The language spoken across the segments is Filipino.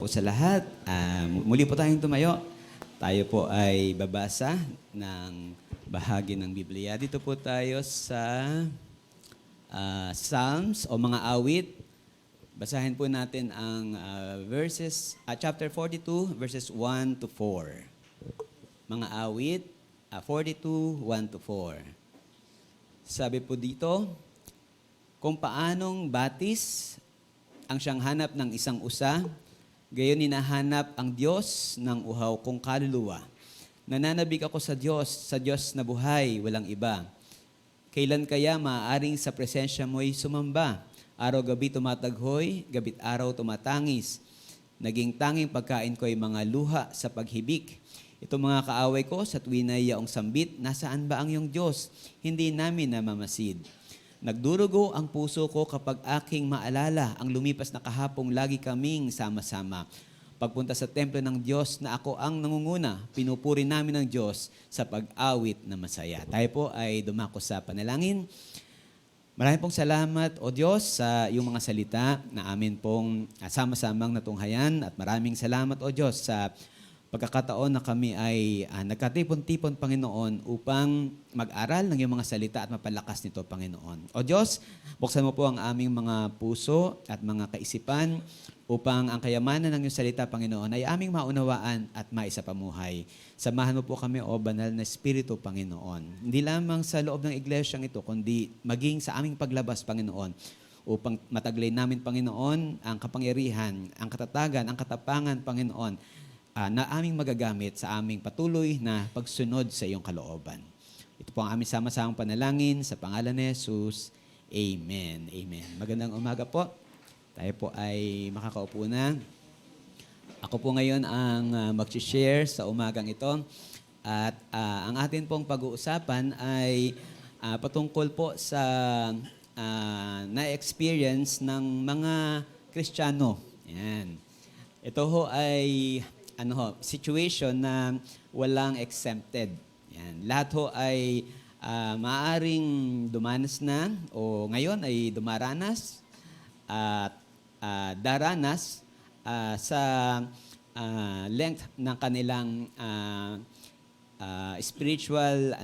Po sa lahat, muli po tayong tumayo. Tayo po ay babasa ng bahagi ng Biblia. Dito po tayo sa Psalms o mga awit. Basahin po natin ang chapter 42, verses 1 to 4. Mga awit, 42, 1 to 4. Sabi po dito, kung paanong batis ang siyang hanap ng isang usa, gayon hinahanap ang Diyos ng uhaw kong kaluluwa. Nananabik ako sa Diyos na buhay, walang iba. Kailan kaya maaaring sa presensya mo'y sumamba? Araw-gabi tumataghoy, gabit araw tumatangis. Naging tanging pagkain ko'y mga luha sa paghibik. Ito mga kaaway ko sa tuwin na yaong sambit, nasaan ba ang iyong Diyos? Hindi namin namamasid. Nagdurugo ang puso ko kapag aking maalala ang lumipas na kahapong lagi kaming sama-sama. Pagpunta sa templo ng Diyos na ako ang nangunguna, pinupuri namin ng Diyos sa pag-awit na masaya. Tayo po ay dumako sa panalangin. Maraming pong salamat, O Diyos, sa iyong mga salita na amin pong sama-samang natunghayan. At maraming salamat, O Diyos, sa pagkakataon na kami ay nagkatipon-tipon, Panginoon, upang mag-aral ng iyong mga salita at mapalakas nito, Panginoon. O Diyos, buksan mo po ang aming mga puso at mga kaisipan upang ang kayamanan ng iyong salita, Panginoon, ay aming maunawaan at maisapamuhay. Samahan mo po kami, O Banal na Espiritu, Panginoon. Hindi lamang sa loob ng iglesyang ito, kundi maging sa aming paglabas, Panginoon, upang mataglay namin, Panginoon, ang kapangyarihan, ang katatagan, ang katapangan, Panginoon, na aming magagamit sa aming patuloy na pagsunod sa iyong kalooban. Ito po ang aming sama-samang panalangin sa pangalan ni Jesus. Amen. Amen. Magandang umaga po. Tayo po ay makakaupo na. Ako po ngayon ang mag-share sa umagang ito. At ang atin pong pag-uusapan ay patungkol po sa na-experience ng mga Kristiyano. Yan. Ito ho ay situation na walang exempted. Yan. Lahat ho ay maaaring dumanas na o ngayon ay dumaranas at daranas sa length ng kanilang spiritual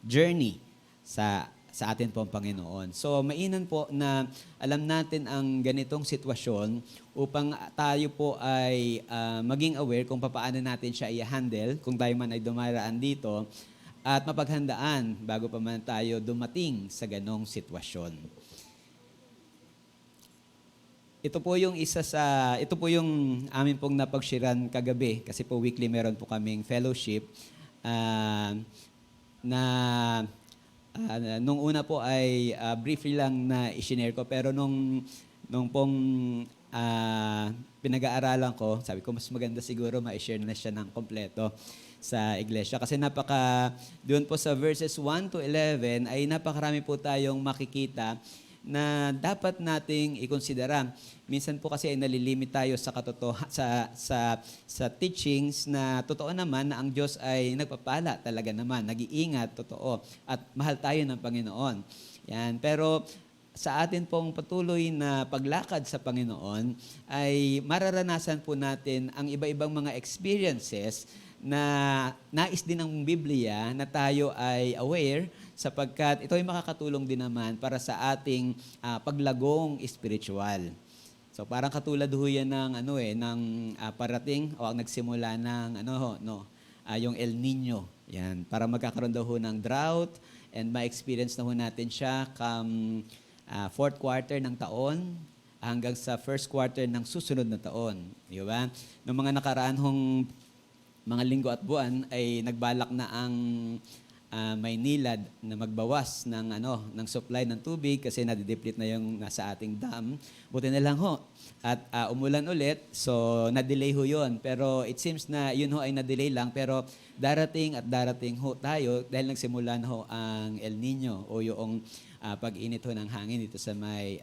journey sa atin pong Panginoon. So, mainam po na alam natin ang ganitong sitwasyon upang tayo po ay maging aware kung paano natin siya i-handle kung tayo man ay dumaraan dito at mapaghandaan bago pa man tayo dumating sa ganong sitwasyon. Ito po yung amin pong napagshiran kagabi kasi po weekly meron po kaming fellowship nung una po ay briefly lang na i-share ko, pero nung pong pinag-aaralan ko, sabi ko mas maganda siguro ma-share na siya ng kompleto sa iglesia. Kasi doon po sa verses 1 to 11 ay napakarami po tayong makikita na dapat nating ikonsidera. Minsan po kasi ay nalilimit tayo sa teachings na totoo naman na ang Diyos ay nagpapala talaga naman, nag-iingat, totoo, at mahal tayo ng Panginoon. Yan. Pero sa atin pong patuloy na paglakad sa Panginoon ay mararanasan po natin ang iba-ibang mga experiences na nais din ng Biblia na tayo ay aware sapagkat ito ay makakatulong din naman para sa ating paglagong spiritual. So parang katulad ho yan ng parating o ang nagsimula ng yung El Nino. Yan, para magkakaroon daw ho ng drought and ma-experience na ho natin siya fourth quarter ng taon hanggang sa first quarter ng susunod na taon. Di ba? Noong mga nakaraan hong mga linggo at buwan ay nagbalak na ang Maynilad na magbawas ng supply ng tubig kasi nadideplete na yung nasa ating dam. Buti na lang ho. At umulan ulit, so na-delay ho yun. Pero it seems na yun ho ay na-delay lang. Pero darating ho tayo dahil nagsimula na ho ang El Nino o yung pag-init ho ng hangin dito sa may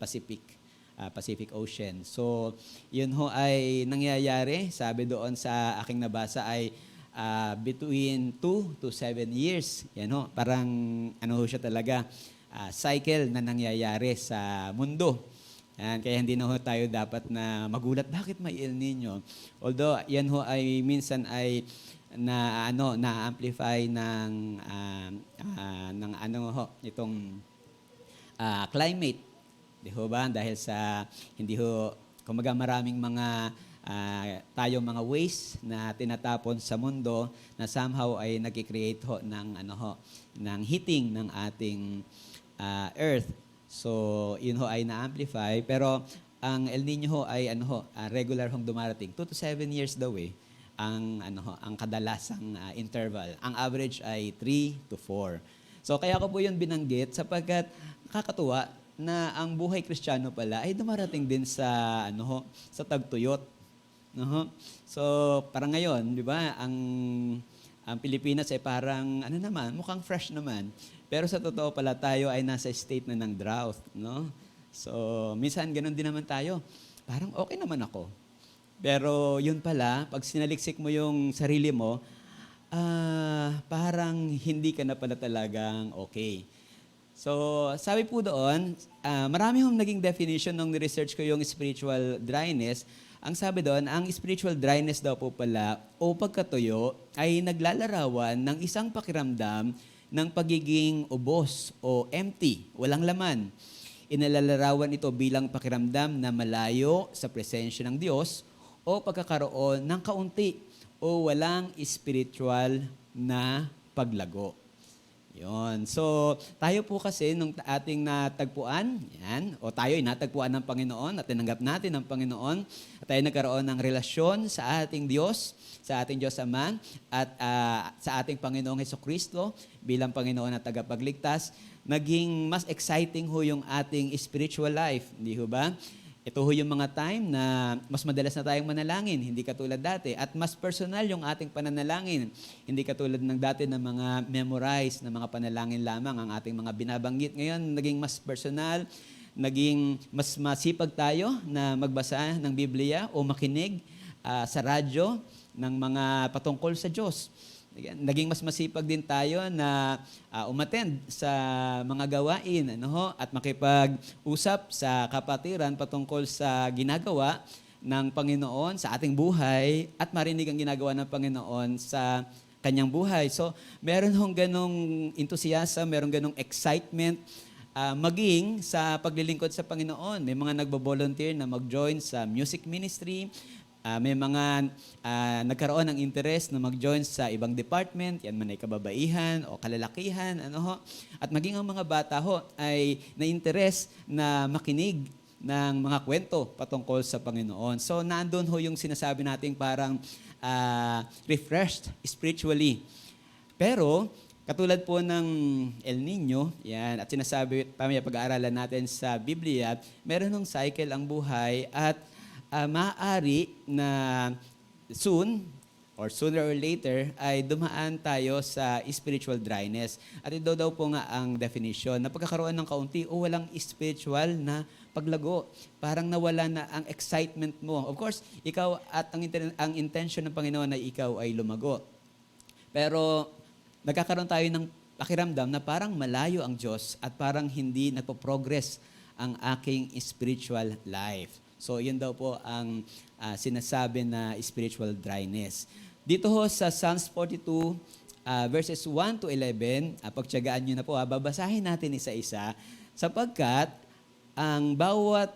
Pacific Ocean. So, yun ho ay nangyayari. Sabi doon sa aking nabasa ay between 2 to 7 years. Yan ho, parang ho siya talaga, cycle na nangyayari sa mundo. Yan, kaya hindi na ho tayo dapat na magulat bakit may El Nino. Although yan ho ay minsan ay na-amplify ng ano ho itong climate. Di ho ba? Dahil sa hindi ho kumbaga maraming mga tayong mga waste na tinatapon sa mundo na somehow ay nagki-create ho ng heating ng ating earth. So, yun ho ay na-amplify. Pero, ang El Nino ho ay regular hong dumarating. 2 to 7 years daw ang kadalasang interval. Ang average ay 3 to 4. So, kaya ko po yun binanggit sapagkat kakatuwa na ang buhay Kristiyano pala ay dumarating din sa, sa tagtuyot. So, parang ngayon, di ba, ang Pilipinas ay parang, mukhang fresh naman. Pero sa totoo pala tayo ay nasa state na ng drought, no? So, minsan ganun din naman tayo. Parang okay naman ako. Pero yun pala, pag sinaliksik mo yung sarili mo, parang hindi ka na pala talagang okay. So, sabi po doon, marami hong naging definition nung ni-research ko yung spiritual dryness. Ang sabi doon, ang spiritual dryness daw po pala o pagkatuyo ay naglalarawan ng isang pakiramdam ng pagiging ubos o empty, walang laman. Inalalarawan ito bilang pakiramdam na malayo sa presensya ng Diyos o pagkakaroon ng kaunti o walang spiritual na paglago. Yon. So, tayo po kasi nung ating natagpuan, o tayo ay natagpuan ng Panginoon at tinanggap natin ng Panginoon at tayo nagkaroon ng relasyon sa ating Diyos, sa ating Diyos Ama at sa ating Panginoong Hesukristo bilang Panginoon at tagapagligtas, naging mas exciting ho yung ating spiritual life, hindi ho ba? Ito ho yung mga time na mas madalas na tayong manalangin, hindi katulad dati. At mas personal yung ating pananalangin. Hindi katulad ng dati na mga memorize na mga panalangin lamang ang ating mga binabanggit. Ngayon, naging mas personal, naging mas masipag tayo na magbasa ng Biblia o makinig sa radyo ng mga patungkol sa Diyos. Naging mas masipag din tayo na umattend sa mga gawain at makipag-usap sa kapatiran patungkol sa ginagawa ng Panginoon sa ating buhay at marinig ang ginagawa ng Panginoon sa kanyang buhay. So, meron hong ganong enthusiasm, meron ganong excitement maging sa paglilingkod sa Panginoon. May mga nagbo-volunteer na mag-join sa music ministry. May mga nagkaroon ng interest na mag-join sa ibang department, yan man ay kababaihan o kalalakihan, At maging ang mga bata ho ay na-interest na makinig ng mga kwento patungkol sa Panginoon. So, nandun ho yung sinasabi nating parang refreshed spiritually. Pero, katulad po ng El Nino, yan, at sinasabi, pag-aaralan natin sa Biblia, meron ng cycle ang buhay at maaari na soon or sooner or later ay dumaan tayo sa spiritual dryness. At ito daw po nga ang definition na pagkakaroon ng kaunti o walang spiritual na paglago. Parang nawala na ang excitement mo. Of course, ikaw at ang intention ng Panginoon ay ikaw ay lumago. Pero nagkakaroon tayo ng pakiramdam na parang malayo ang Diyos at parang hindi nagpo-progress ang aking spiritual life. So, yun daw po ang sinasabi na spiritual dryness. Dito ho sa Psalms 42, verses 1 to 11, pagtiyagaan nyo na po, babasahin natin isa-isa, sapagkat ang bawat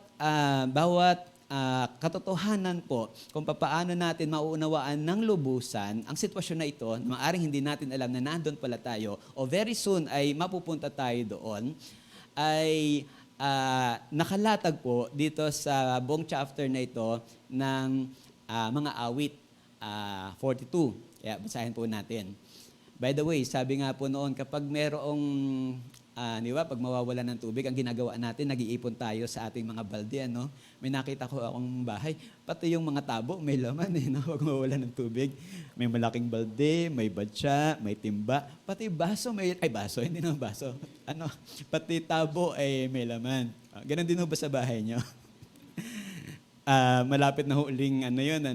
katotohanan po kung paano natin mauunawaan ng lubusan ang sitwasyon na ito, na maaaring hindi natin alam na nandun pala tayo, o very soon ay mapupunta tayo doon, ay nakalatag po dito sa buong chapter na ito ng mga awit 42. Kaya basahin po natin. By the way, sabi nga po noon, kapag merong, pag mawawalan ng tubig, ang ginagawa natin, nag-iipon tayo sa ating mga balde, May nakita ko akong bahay, pati yung mga tabo, may laman, Pag mawawalan ng tubig. May malaking balde, may batsa, may timba, pati baso, hindi naman baso. Pati tabo ay may laman. Ganon din ba sa bahay nyo? Malapit na huling yun,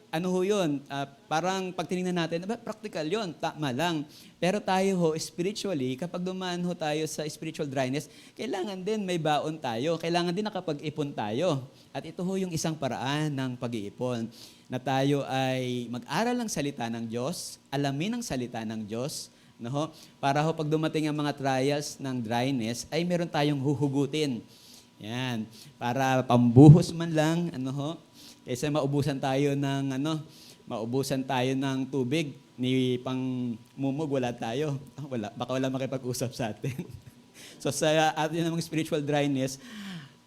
ano ho yun, parang pag tinignan natin, practical yun, tama lang. Pero tayo ho, spiritually, kapag dumaan ho tayo sa spiritual dryness, kailangan din may baon tayo. Kailangan din nakapag-ipon tayo. At ito ho yung isang paraan ng pag-iipon. Na tayo ay mag-aral ng salita ng Diyos, alamin ang salita ng Diyos, no ho? Para ho pag dumating ang mga trials ng dryness, ay meron tayong huhugutin. Yan. Para pambuhos man lang, ano ho? Kaysa maubusan tayo ng maubusan tayo ng tubig, ni pang mumug, wala tayo. Wala, baka wala makipag-usap sa atin. So sa atin namang spiritual dryness,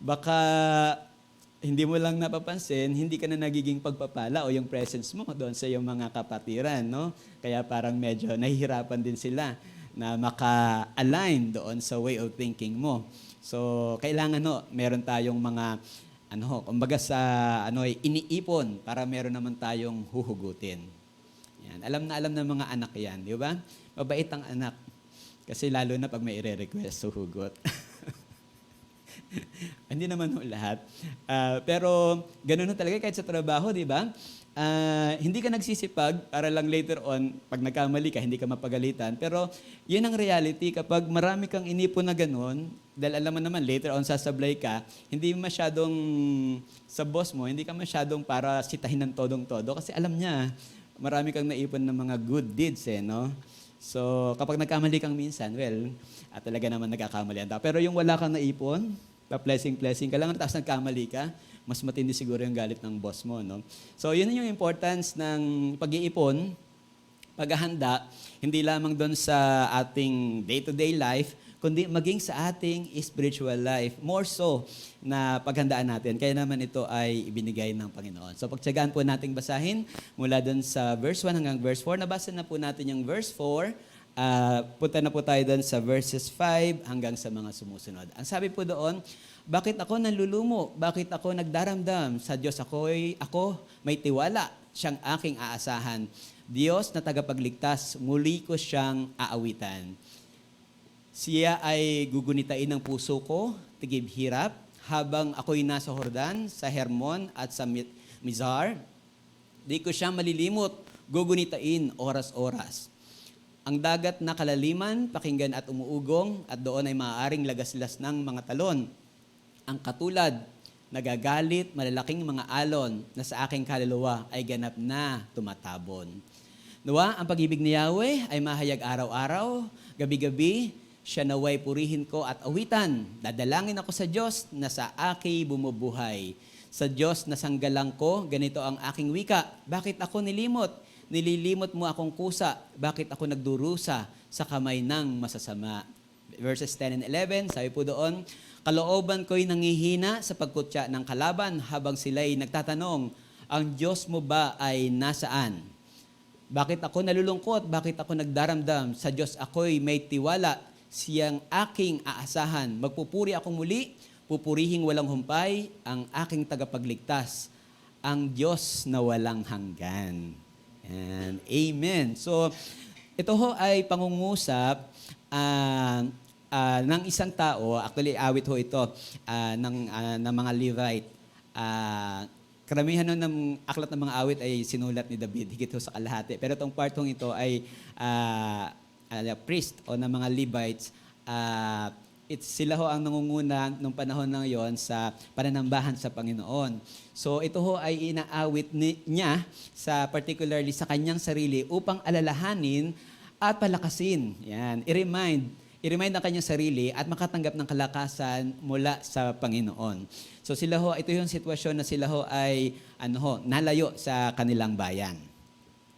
baka hindi mo lang napapansin, hindi ka na nagiging pagpapala o yung presence mo doon sa iyong mga kapatiran, no? Kaya parang medyo nahihirapan din sila na maka-align doon sa way of thinking mo. So, kailangan meron tayong mga kumbaga sa iniipon para meron naman tayong huhugutin. Yan. Alam na ng mga anak yan, di ba? Mabait ang anak. Kasi lalo na pag may i-request huhugot. Hindi naman lahat. Pero ganun talaga kahit sa trabaho, di ba? Hindi ka nagsisipag para lang later on, pag nagkamali ka, hindi ka mapagalitan. Pero yun ang reality kapag marami kang inipon na ganun, dahil alam mo naman, later on sasablay ka, hindi masyadong sa boss mo, hindi ka masyadong para sitahin ng todong-todo kasi alam niya, marami kang naipon ng mga good deeds, no? So, kapag nagkamali kang minsan, talaga naman nagkakamali ang tao. Pero yung wala kang naipon, blessing ka lang, tapos nagkamali ka, mas matindi siguro yung galit ng boss mo, no? So, yun yung importance ng pag-iipon, paghahanda, hindi lamang doon sa ating day-to-day life, kundi maging sa ating spiritual life. More so na paghandaan natin. Kaya naman ito ay ibinigay ng Panginoon. So, pagtsagaan po nating basahin mula doon sa verse 1 hanggang verse 4. Nabasa na po natin yung verse 4. Punta na po tayo doon sa verses 5 hanggang sa mga sumusunod. Ang sabi po doon, bakit ako nalulumo? Bakit ako nagdaramdam? Sa Diyos ako may tiwala. Siyang aking aasahan. Diyos na tagapagligtas, muli ko siyang aawitan. Siya ay gugunitain ng puso ko, tigib hirap, habang ako'y nasa Jordan, sa Hermon at sa Mizar. Di ko siya malilimot, gugunitain oras-oras. Ang dagat na kalaliman, pakinggan at umuugong, at doon ay maaaring lagaslas ng mga talon. Ang katulad, nagagalit, malalaking mga alon na sa aking kaluluwa ay ganap na tumatabon. Nawa, ang pag-ibig ni Yahweh ay mahayag araw-araw, gabi-gabi, siya naway purihin ko at awitan. Dadalangin ako sa Diyos na sa aki bumubuhay. Sa Diyos na sanggalang ko, ganito ang aking wika. Bakit ako nilimot? Nililimot mo akong kusa. Bakit ako nagdurusa sa kamay ng masasama? Verses 10 and 11, sabi po doon, kalooban ko'y nangihina sa pagkutya ng kalaban habang sila'y nagtatanong, ang Diyos mo ba ay nasaan? Bakit ako nalulungkot? Bakit ako nagdaramdam? Sa Diyos ako'y may tiwala. Siyang aking aasahan. Magpupuri ako muli, pupurihing walang humpay, ang aking tagapagligtas, ang Diyos na walang hanggan. And amen. So, ito ho ay pangungusap ng isang tao, actually awit ho ito ng mga Levite. Karamihan ng aklat ng mga awit ay sinulat ni David, higit ho sa kalahati. Pero itong part hong ito ay priest o ng mga Levites, sila ho ang nangunguna nung panahon na yon sa pananambahan sa Panginoon. So ito ho ay inaawit niya sa particularly sa kanyang sarili upang alalahanin at palakasin. Yan, i-remind ang kanyang sarili at makatanggap ng kalakasan mula sa Panginoon. So sila ho, ito yung sitwasyon na sila ho ay nalayo sa kanilang bayan.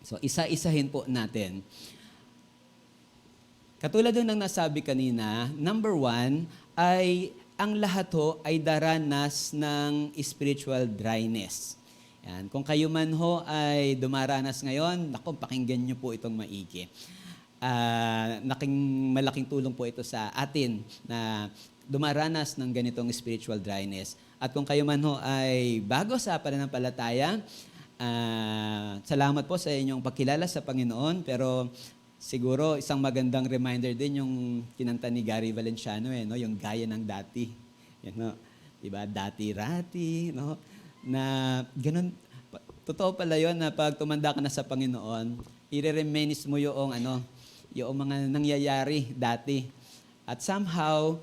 So isa-isahin po natin. Katulad ng nasabi kanina, number 1 ay ang lahat ho ay daranas ng spiritual dryness. Yan. Kung kayo man ho ay dumaranas ngayon, naku, pakinggan niyo po itong maigi. Malaking tulong po ito sa atin na dumaranas ng ganitong spiritual dryness. At kung kayo man ho ay bago sa pananampalataya, salamat po sa inyong pagkilala sa Panginoon, pero siguro isang magandang reminder din yung kinanta ni Gary Valenciano, yung gaya ng dati. Yan, no? Diba? Dati-rati, no? Na ganun, totoo pala yun na pag tumanda ka na sa Panginoon, i-reminisce mo yung mga nangyayari dati. At somehow,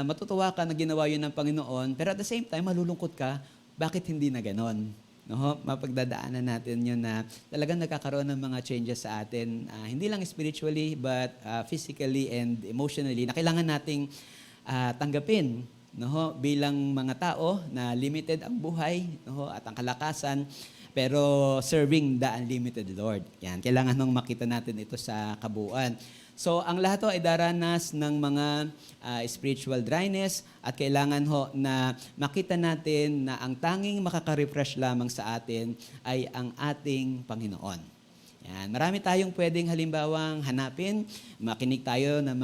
matutuwa ka na ginawa yun ng Panginoon, pero at the same time, malulungkot ka, bakit hindi na ganon? No? Mapagdadaanan natin yun na talagang nagkakaroon ng mga changes sa atin, hindi lang spiritually, but physically and emotionally, na kailangan nating tanggapin, no? Bilang mga tao na limited ang buhay, no? At ang kalakasan, pero serving the unlimited Lord. Yan, kailangan nung makita natin ito sa kabuuan. So, ang lahat ay daranas ng mga spiritual dryness at kailangan na makita natin na ang tanging makaka-refresh lamang sa atin ay ang ating Panginoon. Yan. Marami tayong pwedeng halimbawang hanapin, makinig tayo ng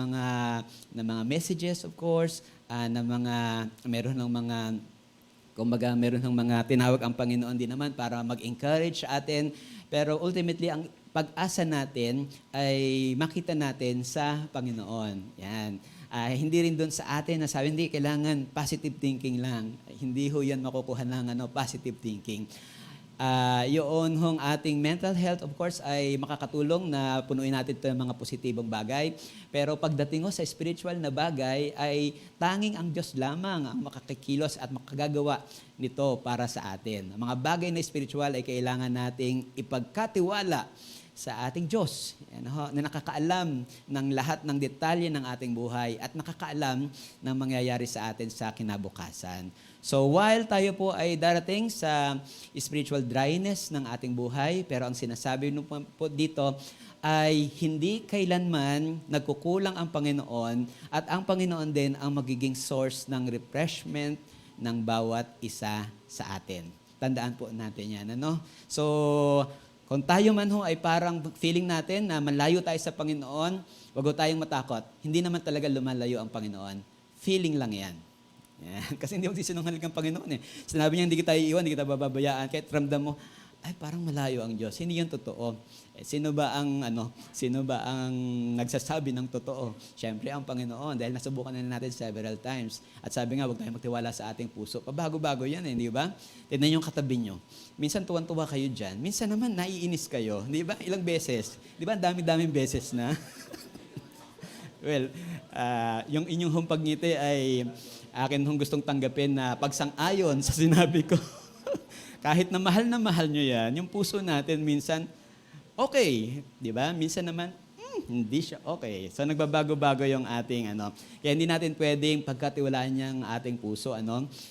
mga messages, of course, meron ng mga tinawag ang Panginoon din naman para mag-encourage sa atin. Pero ultimately, ang pag-asa natin ay makita natin sa Panginoon. Yan. Hindi rin doon sa atin na sabi, hindi, kailangan positive thinking lang. Hindi ho yan makukuha ng positive thinking. Yun hong ating mental health, of course, ay makakatulong na punuin natin ito ng mga positibong bagay. Pero pagdating ho sa spiritual na bagay, ay tanging ang Diyos lamang ang makakikilos at makagagawa nito para sa atin. Ang mga bagay na spiritual ay kailangan nating ipagkatiwala sa ating Diyos, na nakakaalam ng lahat ng detalye ng ating buhay at nakakaalam ng mangyayari sa atin sa kinabukasan. So while tayo po ay darating sa spiritual dryness ng ating buhay, pero ang sinasabi po dito ay hindi kailanman nagkukulang ang Panginoon at ang Panginoon din ang magiging source ng refreshment ng bawat isa sa atin. Tandaan po natin yan. So, kung tayo man ho ay parang feeling natin na malayo tayo sa Panginoon, wag ho tayong matakot. Hindi naman talaga lumalayo ang Panginoon. Feeling lang yan. Yan. Kasi hindi magsisinungaling ang Panginoon eh. Sinabi niya, hindi kita iiwan, hindi kita bababayaan. Kahit ramdam mo, ay parang malayo ang Diyos. Hindi yun totoo. Sino ba ang nagsasabi ng totoo? Siyempre ang Panginoon, dahil nasubukan na natin several times. At sabi nga, huwag tayong magtiwala sa ating puso. Pabago-bago yan eh, di ba? Tignan yung katabi nyo. Minsan tuwan-tuwa kayo dyan. Minsan naman naiinis kayo. Di ba? Ilang beses. Di ba? Dami-daming beses na. Well, yung inyong humpagngiti ay akin hong gustong tanggapin na pagsang-ayon sa sinabi ko. Kahit na mahal nyo yan, yung puso natin minsan, okay. Di ba? Minsan naman, hindi siya okay. So nagbabago-bago yung ating Kaya hindi natin pwedeng pagkatiwalaan niyang ating puso.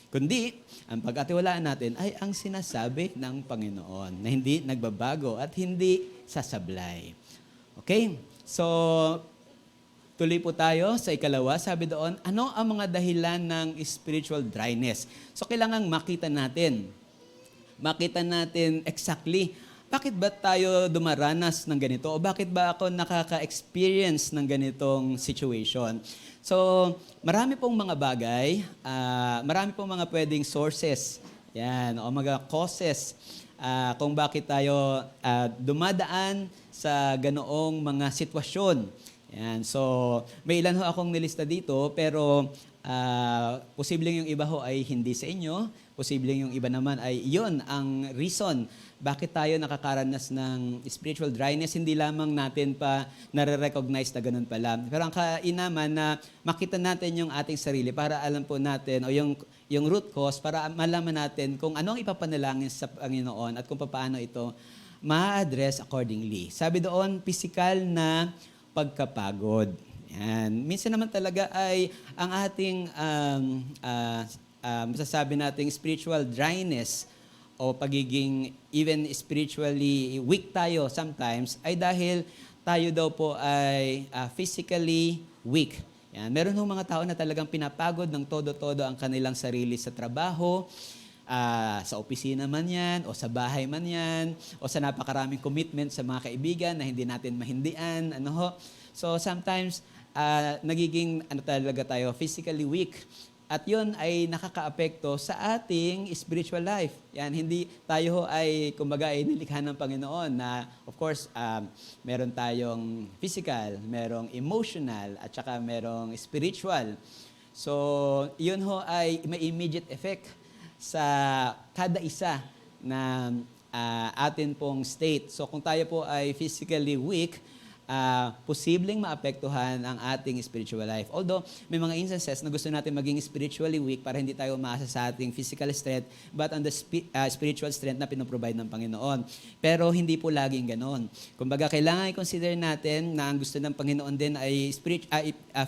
Kundi, ang pagkatiwalaan natin ay ang sinasabi ng Panginoon na hindi nagbabago at hindi sasablay. Okay? So, tuloy po tayo sa ikalawa. Sabi doon, ano ang mga dahilan ng spiritual dryness? So, kailangang makita natin exactly bakit ba tayo dumaranas ng ganito o bakit ba ako nakaka-experience ng ganitong situation. So, marami pong mga bagay, marami pong mga pwedeng sources, yan, o mga causes kung bakit tayo dumadaan sa ganoong mga sitwasyon. Yan. So, may ilan ho akong nilista dito, pero posibleng yung iba ho ay hindi sa inyo. Posibleng yung iba naman ay yun ang reason bakit tayo nakakaranas ng spiritual dryness. Hindi lamang natin pa nare-recognize na ganun pala. Pero ang kainaman na makita natin yung ating sarili para alam po natin o yung root cause para malaman natin kung ano ang ipapanalangin sa Panginoon at kung paano ito ma-address accordingly. Sabi doon, physical na pagkapagod. Yan. Minsan naman talaga ay ang ating masasabi nating spiritual dryness o pagiging even spiritually weak tayo sometimes ay dahil tayo daw po ay physically weak. Yan. Meron ng mga tao na talagang pinapagod ng todo-todo ang kanilang sarili sa trabaho, sa opisina man yan, o sa bahay man yan, o sa napakaraming commitment sa mga kaibigan na hindi natin mahindian. So sometimes, nagiging talaga tayo, physically weak. At yun ay nakakaapekto sa ating spiritual life. Yan, hindi tayo ay, kumbaga, ay nilikha ng Panginoon na, of course, meron tayong physical, merong emotional, at saka merong spiritual. So, yun ho ay may immediate effect sa kada isa na atin pong state. So kung tayo po ay physically weak, posibleng maapektuhan ang ating spiritual life. Although, may mga instances na gusto natin maging spiritually weak para hindi tayo umaasa sa ating physical strength, but on the spiritual strength na pinoprovide ng Panginoon. Pero hindi po laging ganon. Kumbaga, kailangan i-consider natin na ang gusto ng Panginoon din ay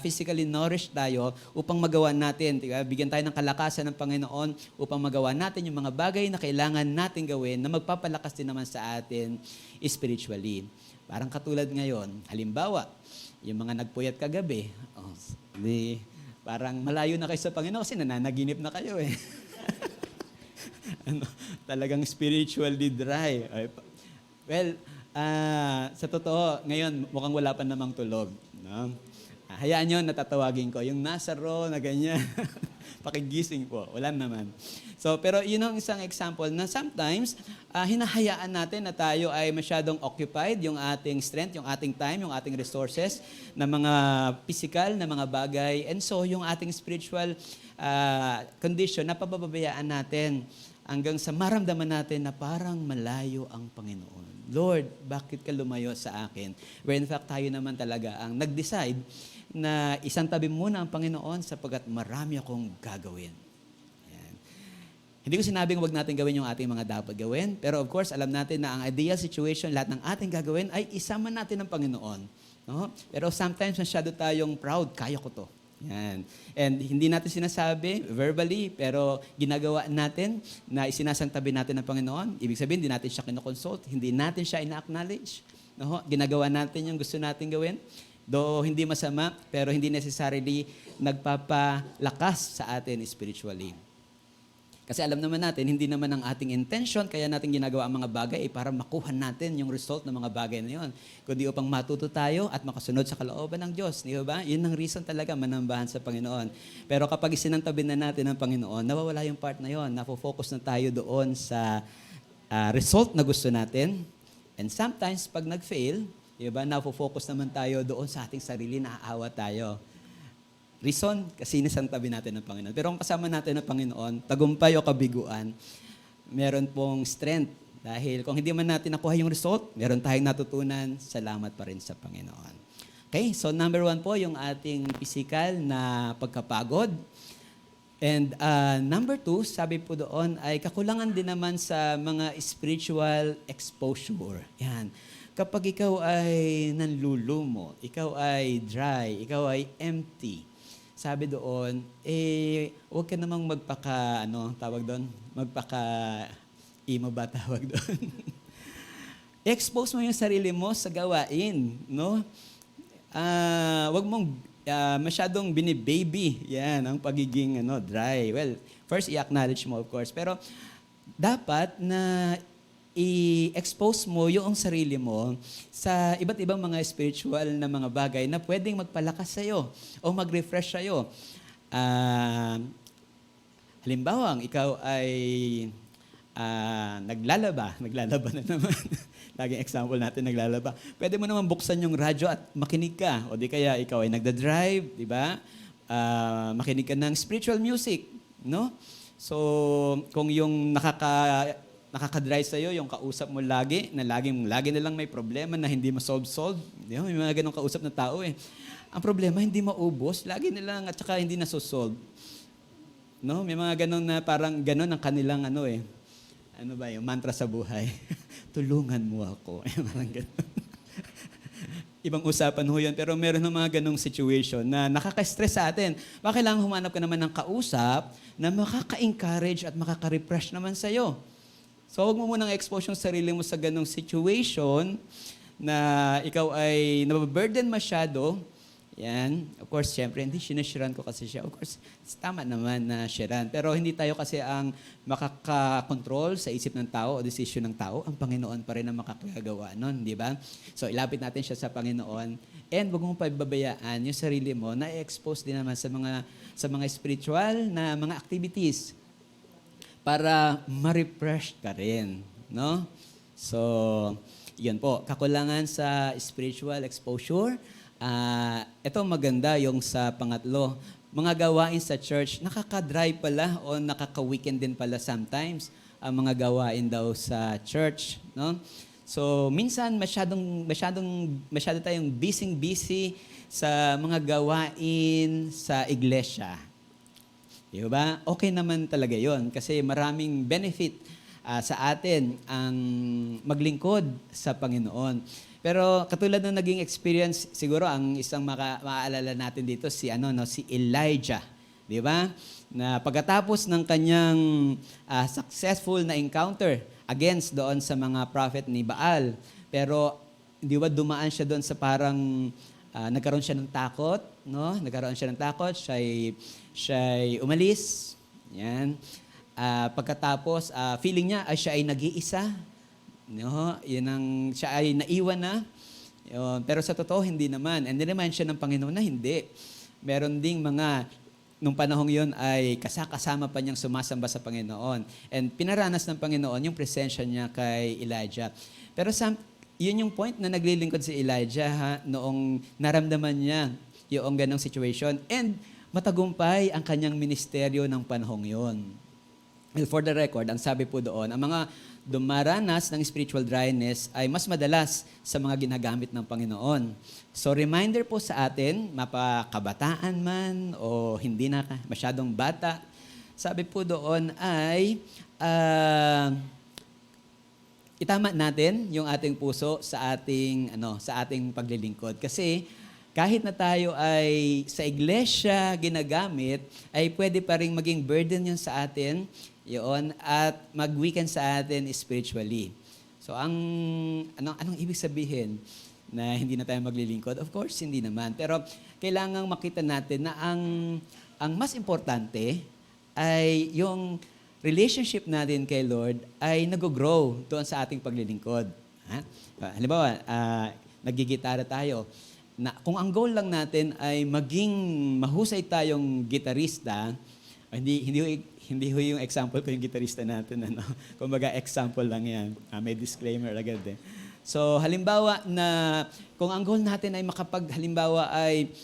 physically nourished tayo upang magawa natin. Diba? Bigyan tayo ng kalakasan ng Panginoon upang magawa natin yung mga bagay na kailangan natin gawin na magpapalakas din naman sa atin spiritually. Parang katulad ngayon, halimbawa, yung mga nagpuyat kagabi, parang malayo na kayo sa Panginoon kasi nananaginip na kayo eh. Talagang spiritually dry. Well, sa totoo, ngayon mukhang wala pa namang tulog. No? Hayaan nyo, natatawagin ko. Yung nasa row na ganyan, pakigising po. Wala naman. So, pero yun ang isang example na sometimes, hinahayaan natin na tayo ay masyadong occupied, yung ating strength, yung ating time, yung ating resources, na mga physical, na mga bagay. And so, yung ating spiritual condition, napababayaan natin hanggang sa maramdaman natin na parang malayo ang Panginoon. Lord, bakit ka lumayo sa akin? Where in fact, tayo naman talaga ang nag-decide na isang tabi muna ang Panginoon sapagkat marami akong gagawin. Ayan. Hindi ko sinabing wag natin gawin yung ating mga dapat gawin, pero of course, alam natin na ang ideal situation, lahat ng ating gagawin ay isama natin ng Panginoon. No? Pero sometimes masyado tayong proud, kaya ko to. Yan. And hindi natin sinasabi verbally, pero ginagawa natin na isinasangtabi natin ng Panginoon. Ibig sabihin, hindi natin siya kinoconsult, hindi natin siya ina-acknowledge. No? Ginagawa natin yung gusto natin gawin. Though hindi masama, pero hindi necessarily nagpapalakas sa atin spiritually. Kasi alam naman natin, hindi naman ang ating intention, kaya natin ginagawa ang mga bagay para makuha natin yung result ng mga bagay na yun. Kundi upang matuto tayo at makasunod sa kalooban ng Diyos. Di ba? Yun ang reason talaga, manambahan sa Panginoon. Pero kapag isinantabi na natin ng Panginoon, nawawala yung part na yun. Nafo-focus na tayo doon sa result na gusto natin. And sometimes, pag nag-fail, di ba, nafo-focus naman tayo doon sa ating sarili, naaawa tayo. Reason, kasi nisantabi natin ng Panginoon. Pero kung kasama natin ng Panginoon, tagumpay o kabiguan, meron pong strength. Dahil kung hindi man natin nakuha yung result, meron tayong natutunan, salamat pa rin sa Panginoon. Okay, so number 1 po, yung ating physical na pagkapagod. And number 2, sabi po doon, ay kakulangan din naman sa mga spiritual exposure. Yan. Kapag ikaw ay nanlulumo, ikaw ay dry, ikaw ay empty, sabi doon, huwag ka namang emo ba tawag doon? Expose mo yung sarili mo sa gawain, no? Huwag mong masyadong binibaby, yan, ang pagiging dry. Well, first, i-acknowledge mo, of course. Pero, dapat na i-expose mo yung sarili mo sa iba't ibang mga spiritual na mga bagay na pwedeng magpalakas sa'yo o mag-refresh sa'yo. Halimbawa, ikaw ay naglalaba na naman. Laging example natin, naglalaba. Pwede mo naman buksan yung radyo at makinig ka. O di kaya ikaw ay nagda-drive, di ba? Makinig ka ng spiritual music, no? So, kung yung nakaka-drive sa'yo, yung kausap mo lagi, na lagi na lang may problema na hindi ma-solve. May mga ganong kausap na tao eh. Ang problema, hindi maubos, lagi na lang at saka hindi na-solve. No? May mga ganon na parang ganon ang kanilang yung mantra sa buhay. Tulungan mo ako. Parang ganon. Ibang usapan ho yun, pero meron ng mga ganong situation na nakaka-stress sa atin. Baka kailangan humanap ka naman ng kausap na makaka-encourage at makaka-refresh naman sa'yo. So, huwag mo munang expose yung sarili mo sa ganong situation na ikaw ay nababurden masyado. Yan. Of course, syempre, hindi sinashiran ko kasi siya. Of course, tama naman na shiran. Pero hindi tayo kasi ang makakakontrol sa isip ng tao o desisyon ng tao. Ang Panginoon pa rin ang makakagawa nun, di ba? So, ilapit natin siya sa Panginoon. And huwag mong pababayaan yung sarili mo na i-expose din naman sa mga spiritual na mga activities para ma-refresh ka rin, no? So, yun po. Kakulangan sa spiritual exposure. Ito maganda yung sa pangatlo. mga gawain sa church, nakaka-dry pala o nakaka-weekend din pala sometimes ang mga gawain daw sa church, no? So, minsan masyado tayong busy sa mga gawain sa iglesia. Di ba? Okay naman talaga 'yon kasi maraming benefit sa atin ang maglingkod sa Panginoon. Pero katulad ng naging experience, siguro ang isang maaalala natin dito si si Elijah, 'di ba? Na pagkatapos ng kanyang successful na encounter against doon sa mga prophet ni Baal, pero hindi ba dumaan siya doon sa parang nagkaroon siya ng takot, no? Nagkaroon siya ng takot, siya'y umalis. Yan. Pagkatapos, feeling niya siya ay nag-iisa. No? Siya ay naiwan na. Yun. Pero sa totoo, hindi naman. And niremind siya ng Panginoon na hindi. Meron ding nung panahong yon ay kasama pa niyang sumasamba sa Panginoon. And pinaranas ng Panginoon yung presensya niya kay Elijah. Pero yun yung point na naglilingkod si Elijah noong naramdaman niya yung ganong situation. And matagumpay ang kanyang ministeryo ng panahong yon. And for the record, ang sabi po doon, ang mga dumaranas ng spiritual dryness ay mas madalas sa mga ginagamit ng Panginoon. So reminder po sa atin, mapakabataan man o hindi na masyadong bata, sabi po doon ay itama natin yung ating puso sa ating paglilingkod. Kasi kahit na tayo ay sa iglesia ginagamit, ay pwede pa rin maging burden yun sa atin, yun, at mag-weaken sa atin spiritually. So, anong ibig sabihin na hindi na tayo maglilingkod? Of course, hindi naman. Pero kailangang makita natin na ang mas importante ay yung relationship natin kay Lord ay nag-grow doon sa ating paglilingkod. Halimbawa, naggigitara tayo. Kung ang goal lang natin ay maging mahusay tayong gitarista, hindi yung example ko yung gitarista natin. Kumbaga, example lang yan. May disclaimer agad eh. So, halimbawa na kung ang goal natin ay halimbawa ay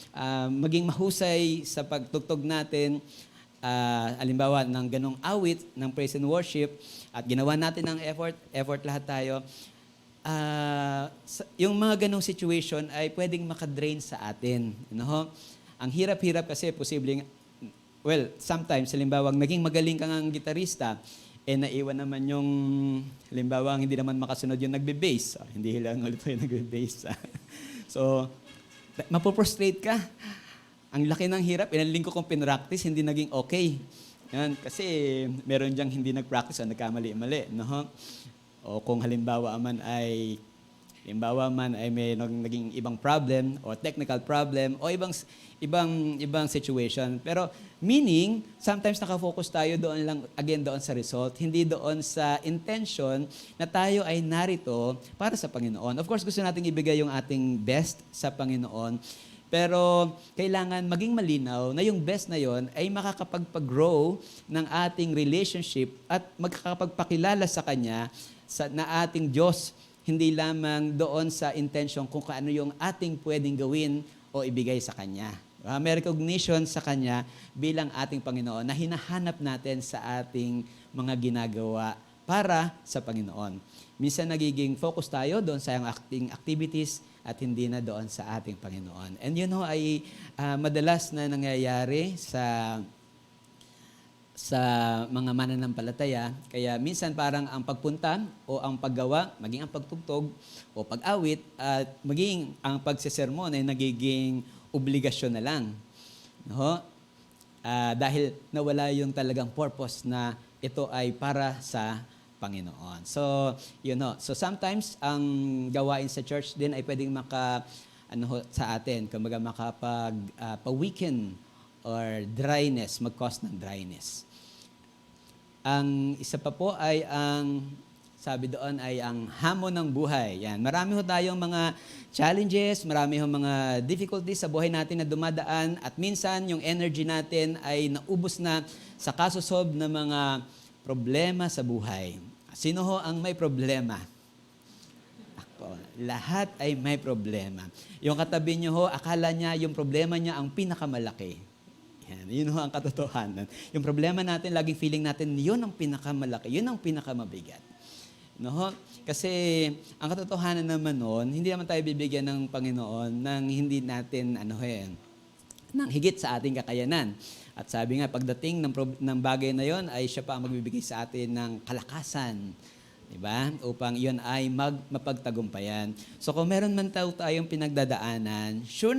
maging mahusay sa pagtugtog natin, halimbawa ng ganong awit, ng praise and worship, at ginawa natin ng effort lahat tayo, yung mga ganong situation ay pwedeng makadrain sa atin. Ang hirap-hirap kasi posibleng, sometimes, halimbawa, naging magaling kang ang gitarista, naiwan naman yung, halimbawa, hindi naman makasunod yung nagbe-bass. Hindi lang ulit yung nagbe-bass. So, mapoprostrate ka. Ang laki ng hirap, ilang linggo kong pinractice, hindi naging okay. Yan, kasi meron diyang hindi nag-practice o nagkamali-mali. O kung halimbawa man ay may naging ibang problem o technical problem o ibang situation. Pero meaning, sometimes nakafocus tayo doon sa result, hindi doon sa intention na tayo ay narito para sa Panginoon. Of course, gusto nating ibigay yung ating best sa Panginoon, pero kailangan maging malinaw na yung best na yon ay makakapagpag-grow ng ating relationship at magkakapagpakilala sa Kanya na ating Diyos, hindi lamang doon sa intention kung kaano yung ating pwedeng gawin o ibigay sa Kanya. May recognition sa Kanya bilang ating Panginoon na hinahanap natin sa ating mga ginagawa para sa Panginoon. Minsan nagiging focus tayo doon sa ating activities at hindi na doon sa ating Panginoon. And ay madalas na nangyayari sa mga mananampalataya. Kaya minsan parang ang pagpunta o ang paggawa, maging ang pagtugtog o pag-awit at maging ang pagsesermon ay nagiging obligasyon na lang. Dahil nawala yung talagang purpose na ito ay para sa Panginoon. So, So sometimes ang gawain sa church din ay pwedeng sa atin, kumbaga makapag-weaken or dryness, mag-cause ng dryness. Ang isa pa po ay sabi doon ay ang hamon ng buhay. Yan. Marami ho tayong mga challenges, marami ho mga difficulties sa buhay natin na dumadaan at minsan yung energy natin ay naubos na sa kasusob ng mga problema sa buhay. Sino ho ang may problema? Ako. Lahat ay may problema. Yung katabi niyo ho, akala niya yung problema niya ang pinakamalaki. Yan, yun ho ang katotohanan. Yung problema natin, laging feeling natin, yun ang pinakamalaki, yun ang pinakamabigat. No? Ho? Kasi ang katotohanan naman noon, hindi naman tayo bibigyan ng Panginoon ng hindi natin, ng higit sa ating kakayanan. At sabi nga, pagdating ng bagay na yon ay siya pa ang magbibigay sa atin ng kalakasan. Diba? Upang iyon ay mapagtagumpayan. So kung meron man tayong pinagdadaanan, sure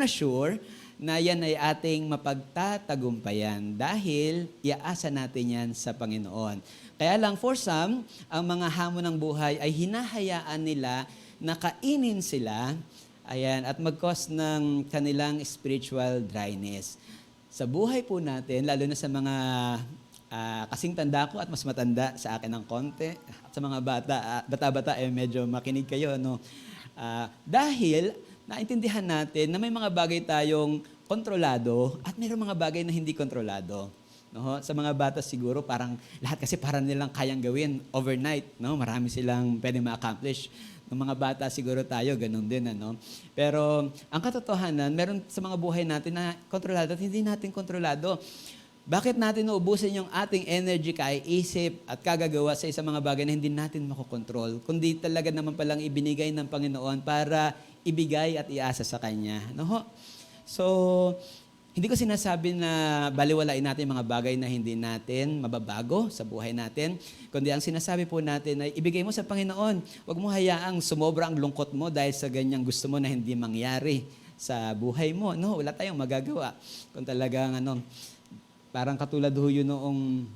na yan ay ating mapagtatagumpayan dahil iaasa natin yan sa Panginoon. Kaya lang for some, ang mga hamon ng buhay ay hinahayaan nila na kainin sila at mag-cause ng kanilang spiritual dryness. Sa buhay po natin, lalo na sa mga kasing tanda ko at mas matanda sa akin ng konti. At sa mga bata-bata, medyo makinig kayo. No? Dahil naintindihan natin na may mga bagay tayong kontrolado at mayroong mga bagay na hindi kontrolado. No? Sa mga bata siguro, lahat kasi parang nilang kayang gawin overnight. No? Marami silang pwedeng ma-accomplish. Ng mga bata siguro tayo, ganun din. Pero ang katotohanan, meron sa mga buhay natin na kontrolado at hindi natin kontrolado. Bakit natin naubusin yung ating energy, isip at kagagawa sa isang mga bagay na hindi natin makokontrol, kundi talaga naman palang ibinigay ng Panginoon para ibigay at iasa sa Kanya. No? So, hindi ko sinasabi na baliwalain natin mga bagay na hindi natin mababago sa buhay natin, kundi ang sinasabi po natin ay ibigay mo sa Panginoon. Huwag mo hayaang sumobra ang lungkot mo dahil sa ganyang gusto mo na hindi mangyari sa buhay mo. No, wala tayong magagawa. Kung talagang parang katulad ho yun noong,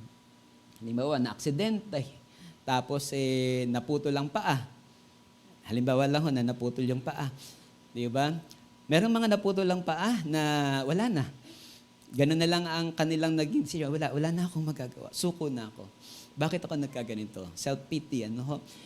halimbawa, na-aksidente. Tapos, naputol ang paa. Halimbawa lang na naputol yung paa. Di ba? Merong mga naputol ang paa na wala na. Ganun na lang ang kanilang naging siya. Wala na akong magagawa. Suko na ako. Bakit ako nagkaganito? Self-pity,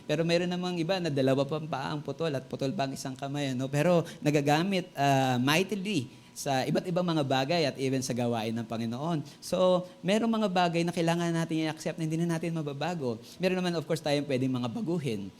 Pero meron namang iba na dalawa pang paa ang putol at putol pa ang isang kamay, Pero nagagamit mightily sa iba't ibang mga bagay at even sa gawain ng Panginoon. So, merong mga bagay na kailangan natin i-accept na hindi na natin mababago. Meron naman, of course, tayong pwedeng mga baguhin.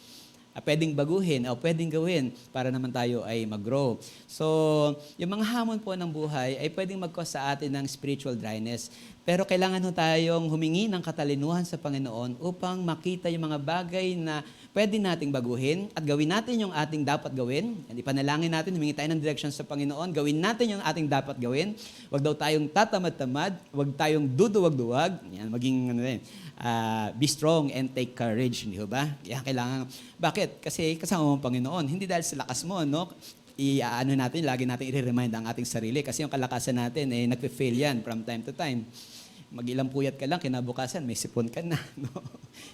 Pwedeng baguhin o pwedeng gawin para naman tayo ay mag-grow. So, yung mga hamon po ng buhay ay pwedeng mag-cause sa atin ng spiritual dryness. Pero kailangan tayong humingi ng katalinuhan sa Panginoon upang makita yung mga bagay na pwede nating baguhin at gawin natin yung ating dapat gawin. Ipanalangin natin, humingi tayo ng direction sa Panginoon, gawin natin yung ating dapat gawin. Huwag daw tayong tatamad-tamad, huwag tayong duduwag-duwag. Yan, maging be strong and take courage, hindi ba? Yan, kailangan. Bakit? Kasi kasama mo ang Panginoon. Hindi dahil sa lakas mo, natin, lagi natin i-remind ang ating sarili. Kasi yung kalakasan natin, nagpe-fail yan from time to time. Mag-ilang puyat ka lang, kinabukasan, may sipon ka na. No?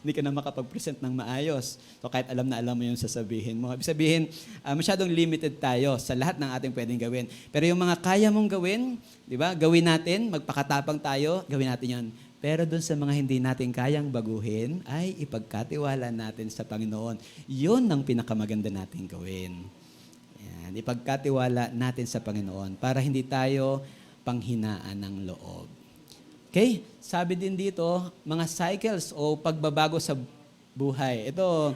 Hindi ka na makapag-present ng maayos. So kahit alam na alam mo yung sasabihin mo. Ibig sabihin, masyadong limited tayo sa lahat ng ating pwedeng gawin. Pero yung mga kaya mong gawin, di ba? Gawin natin, magpakatapang tayo, gawin natin yan. Pero dun sa mga hindi natin kayang baguhin, ay ipagkatiwala natin sa Panginoon. Yun ang pinakamaganda natin gawin. Yan, ipagkatiwala natin sa Panginoon para hindi tayo panghinaan ng loob. Okay? Sabi din dito, mga cycles o pagbabago sa buhay. Ito,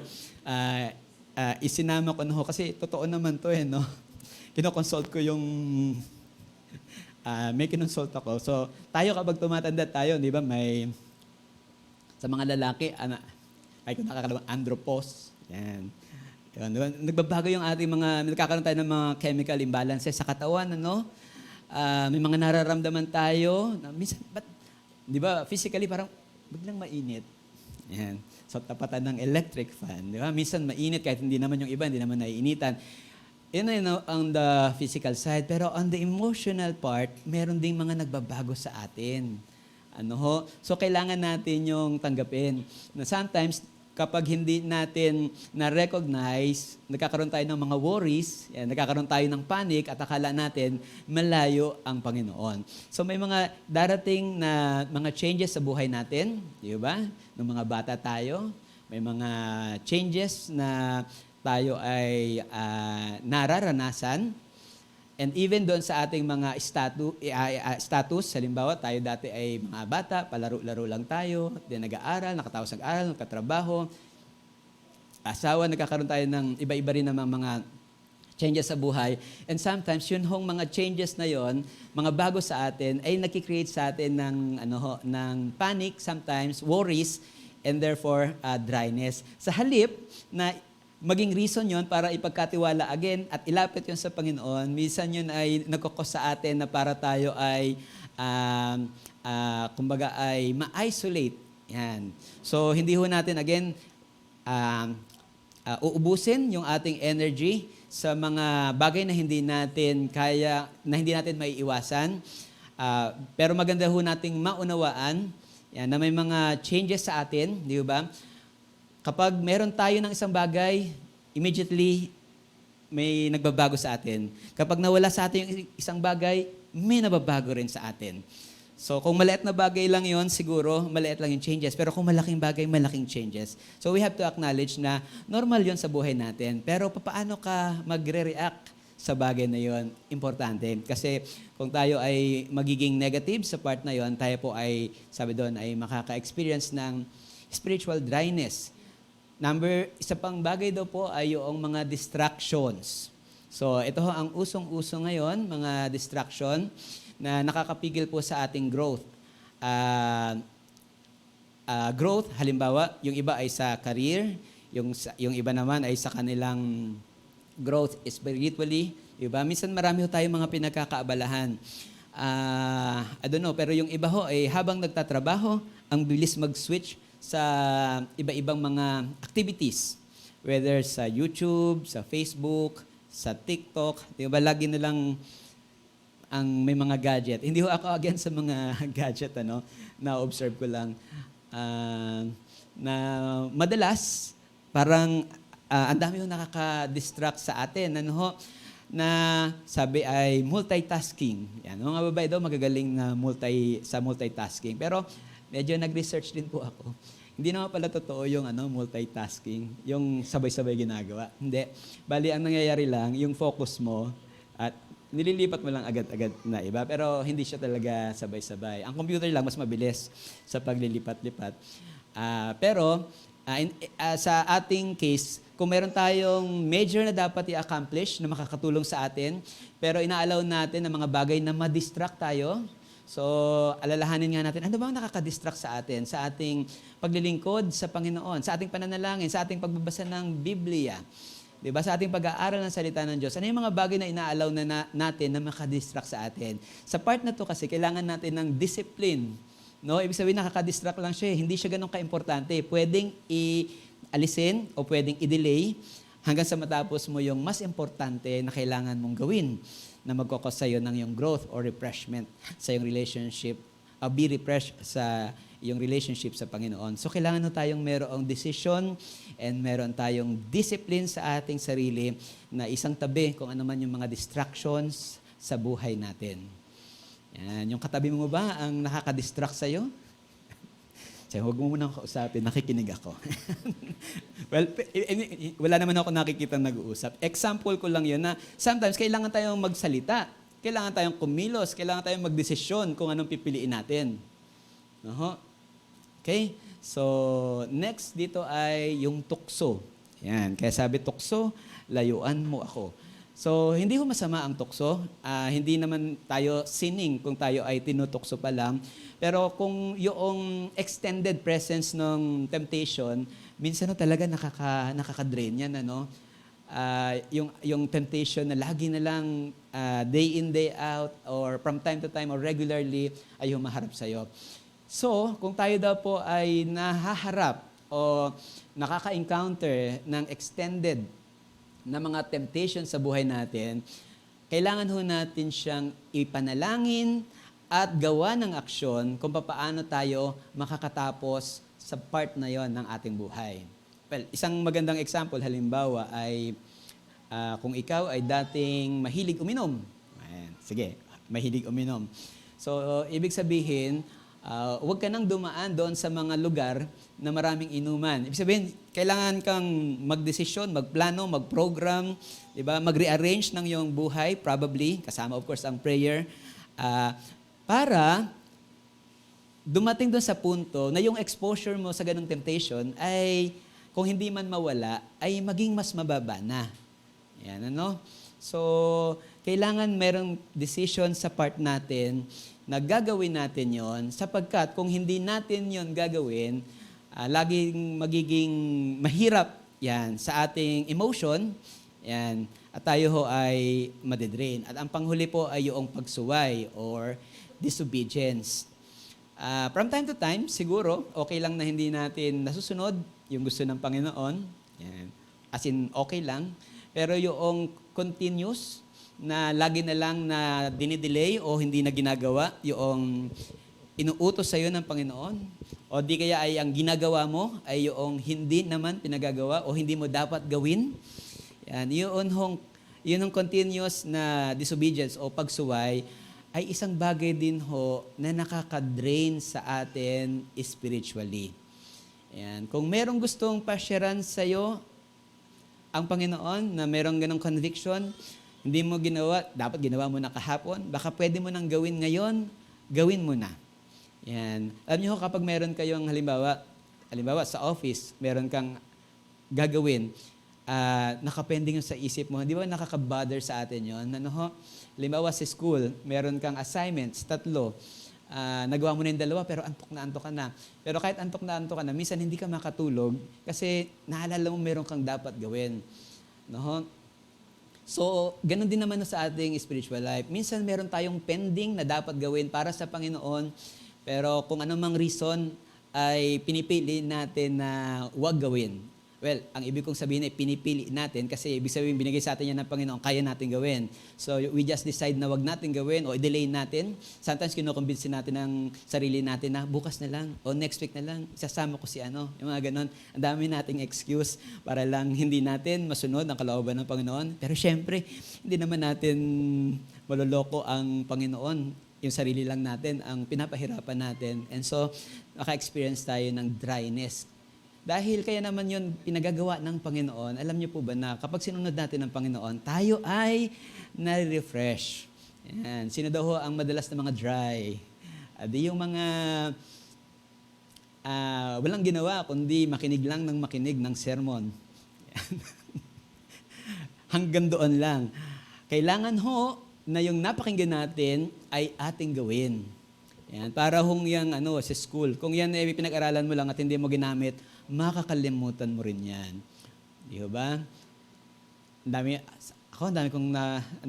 isinama ko kasi totoo naman to Kinoconsult ko yung, may kinonsult ako. So, tayo kapag tumatanda tayo, di ba, sa mga lalaki, ay kung nakakalaman, andropause. Yan. Yun, diba? Nagbabago yung ating nagkakaroon tayo ng mga chemical imbalances sa katawan, may mga nararamdaman tayo, minsan, di ba, physically parang biglang mainit. Yan. So, tapatan ng electric fan. Di ba? Minsan mainit kahit hindi naman yung iba, hindi naman naiinitan. Yun ay on the physical side. Pero on the emotional part, meron ding mga nagbabago sa atin. So, kailangan natin yung tanggapin. Na sometimes, kapag hindi natin na-recognize, nagkakaroon tayo ng mga worries, nagkakaroon tayo ng panic, at akala natin malayo ang Panginoon. So may mga darating na mga changes sa buhay natin, di ba? Nung mga bata tayo, may mga changes na tayo ay nararanasan. And even doon sa ating mga status, halimbawa tayo dati ay mga bata, palaro-laro lang tayo, then nag-aaral, nakatapos nag-aaral, nagkatrabaho, asawa, nagkakaroon tayo ng iba-iba rin namang mga changes sa buhay. And sometimes, yun hong mga changes na yon, mga bago sa atin, ay nagki-create sa atin ng, ng panic, sometimes worries, and therefore dryness. Sa halip na maging reason yon para ipagkatiwala again at ilapit yon sa Panginoon, minsan yun ay nagkukos sa atin na para tayo ay, kumbaga ay ma-isolate. Yan. So, hindi ho natin again, uubusin yung ating energy sa mga bagay na hindi natin kaya, na hindi natin maiiwasan. Pero maganda ho nating maunawaan yan, na may mga changes sa atin, di ba? Kapag meron tayo ng isang bagay, immediately may nagbabago sa atin. Kapag nawala sa atin yung isang bagay, may nababago rin sa atin. So, kung maliit na bagay lang yon, siguro, maliit lang yung changes. Pero kung malaking bagay, malaking changes. So, we have to acknowledge na normal yon sa buhay natin. Pero, paano ka magre-react sa bagay na yon? Importante. Kasi, kung tayo ay magiging negative sa part na yon, tayo po ay, sabi doon, ay makaka-experience ng spiritual dryness. Isa pang bagay daw po ay yung mga distractions. So, ito ho ang usong-uso ngayon, mga distraction na nakakapigil po sa ating growth. Growth, halimbawa, yung iba ay sa career, yung iba naman ay sa kanilang growth spiritually. Diba? Minsan marami ho tayong mga pinagkakaabalahan. I don't know, pero yung iba ho ay habang nagtatrabaho, ang bilis mag-switch sa iba-ibang mga activities. Whether sa YouTube, sa Facebook, sa TikTok, diba? Lagi nilang ang may mga gadget. Hindi ho ako against sa mga gadget, na-observe ko lang. Na madalas, parang ang dami ho nakaka-distract sa atin. Na sabi ay multitasking. Yan, mga babae daw magagaling na sa multitasking. Pero medyo nag-research din po ako. Hindi naman pala totoo yung multitasking, yung sabay-sabay ginagawa. Hindi. Bali, ang nangyayari lang, yung focus mo at nililipat mo lang agad-agad na iba, pero hindi siya talaga sabay-sabay. Ang computer lang mas mabilis sa paglilipat-lipat. Pero sa ating case, kung meron tayong major na dapat i-accomplish na makakatulong sa atin, pero inaalaw natin ng mga bagay na ma-distract tayo, so alalahanin nga natin, ano bang nakaka-distract sa atin, sa ating paglilingkod sa Panginoon, sa ating pananalangin, sa ating pagbabasa ng Biblia. Diba? Sa ating pag-aaral ng salita ng Diyos, ano yung mga bagay na inaalaw natin na makadistract sa atin? Sa part na to kasi, kailangan natin ng discipline. No? Ibig sabihin, nakaka-distract lang siya. Hindi siya ganun ka-importante. Pwedeng i-alisin o pwedeng i-delay hanggang sa matapos mo yung mas importante na kailangan mong gawin na magkakos sa'yo ng yung growth or refreshment sa yung relationship, be refreshed sa yung relationship sa Panginoon. So, kailangan na tayong merong decision and meron tayong discipline sa ating sarili na isang tabi kung ano man yung mga distractions sa buhay natin. Yan. Yung katabi mo ba ang nakaka-distract sa'yo? Sige, huwag mo munang kausapin, nakikinig ako. Well, wala naman ako nakikita nag-uusap. Example ko lang yun na sometimes kailangan tayong magsalita, kailangan tayong kumilos, kailangan tayong magdesisyon kung anong pipiliin natin. Okay? So, next dito ay yung tukso. Yan. Kaya sabi, tukso, layuan mo ako. So, hindi ko masama ang tukso. Hindi naman tayo sinning kung tayo ay tinutukso pa lang. Pero kung yung extended presence ng temptation, minsan talaga nakaka-drain yan, yung temptation na lagi na lang day in, day out, or from time to time, or regularly, ay humaharap sa'yo. So, kung tayo daw po ay nahaharap o nakaka-encounter ng extended na mga temptation sa buhay natin, kailangan ho natin siyang ipanalangin at gawa ng aksyon kung paano tayo makakatapos sa part na yon ng ating buhay. Well, isang magandang example, halimbawa, ay kung ikaw ay dating mahilig uminom. Ayan, sige, mahilig uminom. So, ibig sabihin, huwag ka nang dumaan doon sa mga lugar na maraming inuman. Ibig sabihin, kailangan kang magdesisyon, magplano, magprogram, diba? Mag-rearrange ng iyong buhay, probably, kasama of course ang prayer, para dumating doon sa punto na yung exposure mo sa ganung temptation ay, kung hindi man mawala, ay maging mas mababa na. Yan, So, kailangan merong decision sa part natin na gagawin natin yon sapagkat kung hindi natin yon gagawin, laging magiging mahirap yan sa ating emotion, yan, at tayo ho ay madidrain. At ang panghuli po ay yung pagsuway or disobedience. From time to time, siguro, okay lang na hindi natin nasusunod yung gusto ng Panginoon. Yan. As in, okay lang. Pero yung continuous, na lagi na lang na dinidelay o hindi na ginagawa, yung inuutos sa iyo ng Panginoon, o di kaya ay ang ginagawa mo ay yung hindi naman pinagagawa o hindi mo dapat gawin. Yan, yun continuous na disobedience o pagsuway ay isang bagay din ho na nakaka-drain sa atin spiritually. Yan. Kung merong gustong pasyaran sa iyo ang Panginoon na merong ganong conviction, hindi mo ginawa, dapat ginawa mo na kahapon, baka pwede mo nang gawin ngayon, gawin mo na. Yan. Alam niyo kapag meron kayong halimbawa sa office, meron kang gagawin, nakapending sa isip mo, di ba nakaka-bother sa atin yun? Halimbawa sa school, meron kang assignments, 3, nagawa mo na yung 2, pero antok ka na. Pero kahit antok ka na, minsan hindi ka makatulog kasi naalala mo meron kang dapat gawin. So, ganun din naman sa ating spiritual life. Minsan meron tayong pending na dapat gawin para sa Panginoon, pero kung anumang reason ay pinipili natin na huwag gawin. Well, ang ibig kong sabihin ay pinipili natin kasi ibig sabihin binigay sa atin yan ng Panginoon, kaya natin gawin. So, we just decide na wag natin gawin o i-delay natin. Sometimes kinukumbinsin natin ng sarili natin na bukas na lang o next week na lang, isasama ko si ano. Yung mga ganon. Ang dami nating excuse para lang hindi natin masunod ang kalooban ng Panginoon. Pero syempre, hindi naman natin maloloko ang Panginoon. Yung sarili lang natin ang pinapahirapan natin. And so, maka-experience tayo ng dryness. Dahil kaya naman yun pinagagawa ng Panginoon, alam niyo po ba na kapag sinunod natin ng Panginoon, tayo ay nare-refresh. Yan. Sino daw ho ang madalas na mga dry? Di yung mga walang ginawa, kundi makinig lang ng makinig ng sermon. Hanggang doon lang. Kailangan ho na yung napakinggan natin ay ating gawin. Yan. Para hong yung sa school. Kung yan ay pinag-aralan mo lang at hindi mo ginamit, makakalimutan mo rin yan. Di ba? Ang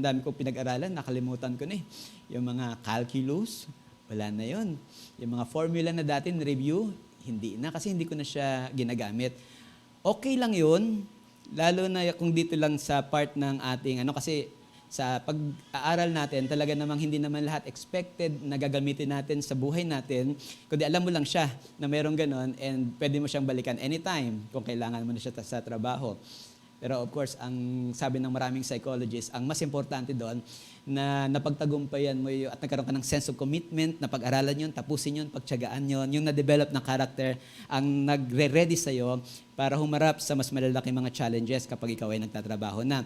dami kong pinag-aralan, nakalimutan ko na eh. Yung mga calculus, wala na yon. Yung mga formula na dati review, hindi na kasi hindi ko na siya ginagamit. Okay lang yun, lalo na kung dito lang sa part ng ating kasi sa pag-aaral natin, talaga namang hindi naman lahat expected na gagamitin natin sa buhay natin, kundi alam mo lang siya na merong ganon and pwede mo siyang balikan anytime kung kailangan mo na siya sa trabaho. Pero of course, ang sabi ng maraming psychologists, ang mas importante doon na napagtagumpayan mo yun at nagkaroon ka ng sense of commitment, na pag-aralan yun, tapusin yun, pagtiyagaan yun, yung na-develop na character, ang nagre-ready sa'yo para humarap sa mas malalaking mga challenges kapag ikaw ay nagtatrabaho na.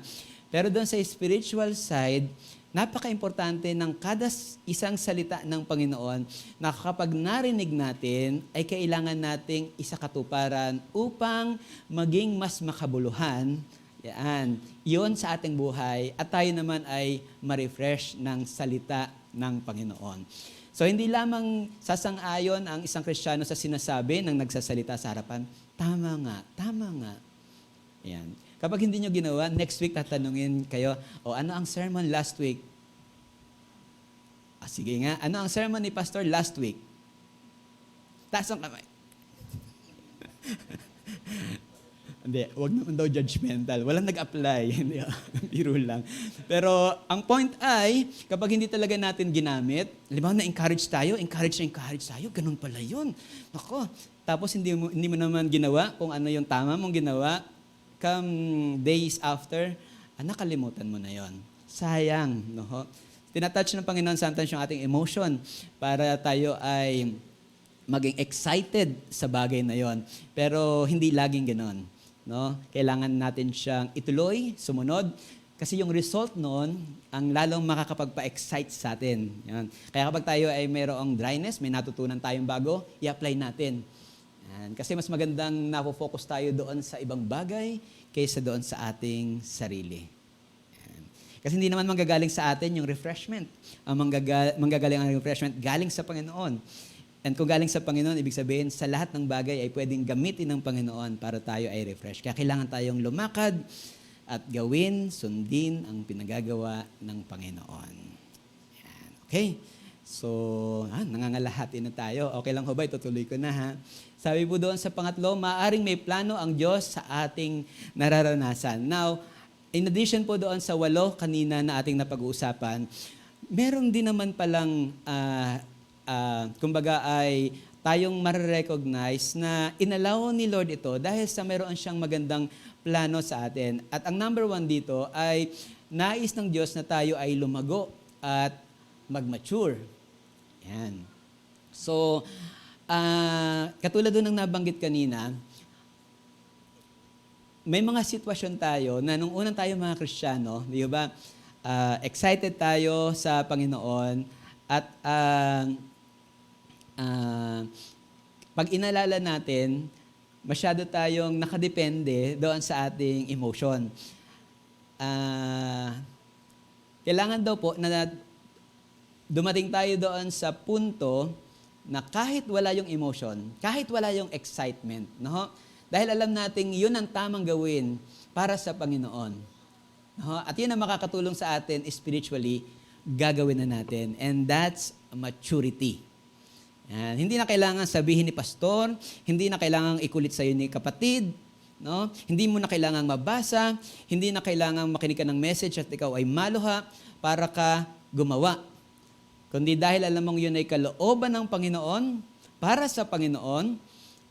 Pero doon sa spiritual side, napaka-importante ng kada isang salita ng Panginoon na kapag narinig natin, ay kailangan nating isakatuparan upang maging mas makabuluhan. Yan. Yun sa ating buhay at tayo naman ay ma-refresh ng salita ng Panginoon. So hindi lamang sasang-ayon ang isang Kristiyano sa sinasabi ng nagsasalita sa harapan, tama nga. Yan. Kapag hindi nyo ginawa, next week tatanungin kayo, ano ang sermon last week? Sige nga, ano ang sermon ni Pastor last week? Taas ang kamay. Hindi, wag naman daw judgmental. Walang nag-apply. Hindi, biro lang. Pero ang point ay, kapag hindi talaga natin ginamit, halimbawa na-encourage tayo, ganun pala yun. Nako, tapos hindi mo naman ginawa kung ano yung tama mong ginawa, come days after, nakalimutan mo na yon. Sayang, no? Tinatouch ng Panginoon sometimes yung ating emotion para tayo ay maging excited sa bagay na yon. Pero hindi laging ganoon, no? Kailangan natin siyang ituloy, sumunod, kasi yung result noon ang lalong makakapagpa-excite sa atin. Yan. Kaya kapag tayo ay mayroong dryness, may natutunan tayong bago, i-apply natin. Kasi mas magandang napofocus tayo doon sa ibang bagay kaysa doon sa ating sarili. Kasi hindi naman manggagaling sa atin yung refreshment. Ang manggagaling ang refreshment galing sa Panginoon. And kung galing sa Panginoon, ibig sabihin, sa lahat ng bagay ay pwedeng gamitin ng Panginoon para tayo ay refresh. Kaya kailangan tayong lumakad at gawin, sundin ang pinagagawa ng Panginoon. Yan. Okay? So, nangangalahati na tayo. Okay lang ho ba? Itutuloy ko na ha. Sabi po doon sa pangatlo, maaring may plano ang Diyos sa ating nararanasan. Now, in addition po doon sa 8 kanina na ating napag-uusapan, meron din naman palang, kumbaga ay tayong marirecognize na inalaw ni Lord ito dahil sa meron siyang magandang plano sa atin. At ang number 1 dito ay nais ng Diyos na tayo ay lumago at mag-mature. Yan. So, katulad doon ng nabanggit kanina, may mga sitwasyon tayo na nung unang tayo mga Kristiyano, di ba, excited tayo sa Panginoon at pag inalala natin, masyado tayong nakadepende doon sa ating emotion. Kailangan daw po na dumating tayo doon sa punto na kahit wala yung emotion, kahit wala yung excitement, no? Dahil alam nating yun ang tamang gawin para sa Panginoon. No? At yun ang makakatulong sa atin spiritually, gagawin na natin. And that's maturity. Yan. Hindi na kailangan sabihin ni pastor, hindi na kailangan ikulit sa'yo ni kapatid, no? Hindi mo na kailangan mabasa, hindi na kailangan makinig ka ng message at ikaw ay maluha para ka gumawa. Kundi dahil alam mong yun ay kalooban ng Panginoon, para sa Panginoon,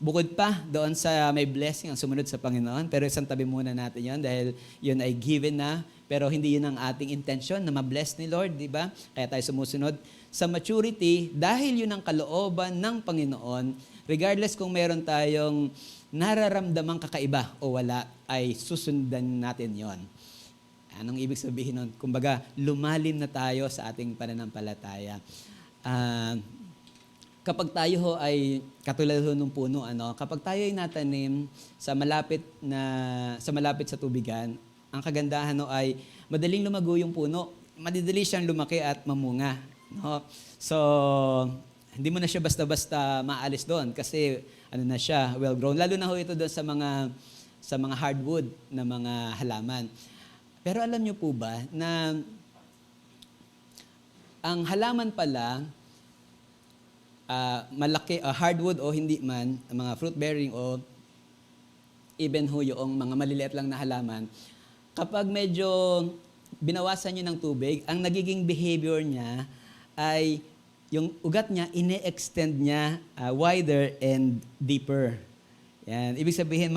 bukod pa doon sa may blessing ang sumunod sa Panginoon, pero isang tabi muna natin yun dahil yun ay given na, pero hindi yun ang ating intention na ma-bless ni Lord, di ba? Kaya tayo sumusunod sa maturity dahil yun ang kalooban ng Panginoon, regardless kung meron tayong nararamdamang kakaiba o wala, ay susundan natin yon. Anong ibig sabihin nun? Kumbaga, lumalim na tayo sa ating pananampalataya. Kapag tayo ho ay, katulad ho ng puno, kapag tayo ay natanim sa malapit sa tubigan, ang kagandahan ho ay madaling lumago yung puno, madidali siyang lumaki at mamunga. No? So, hindi mo na siya basta-basta maalis doon kasi na siya, well-grown. Lalo na ho ito doon sa mga hardwood na mga halaman. Pero alam niyo po ba na ang halaman pala, malaki, hardwood o hindi man, mga fruit-bearing o even ho yung mga maliliit lang na halaman, kapag medyo binawasan nyo ng tubig, ang nagiging behavior niya ay yung ugat niya, ine-extend niya wider and deeper. Yan. Ibig sabihin,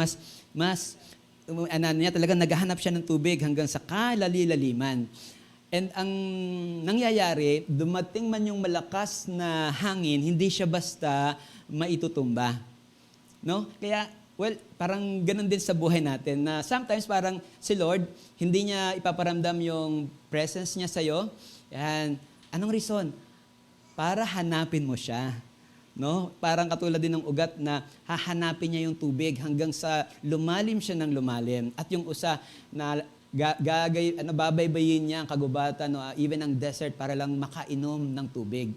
talagang naghahanap siya ng tubig hanggang sa kalali-laliman. And ang nangyayari, dumating man yung malakas na hangin, hindi siya basta maitutumba. No? Kaya, parang ganun din sa buhay natin na sometimes parang si Lord, hindi niya ipaparamdam yung presence niya sa'yo. Yan. Anong reason? Para hanapin mo siya. No? Parang katulad din ng ugat na hahanapin niya yung tubig hanggang sa lumalim siya ng lumalim. At yung usa na babaybayin niya ang kagubatan, even ang desert para lang makainom ng tubig.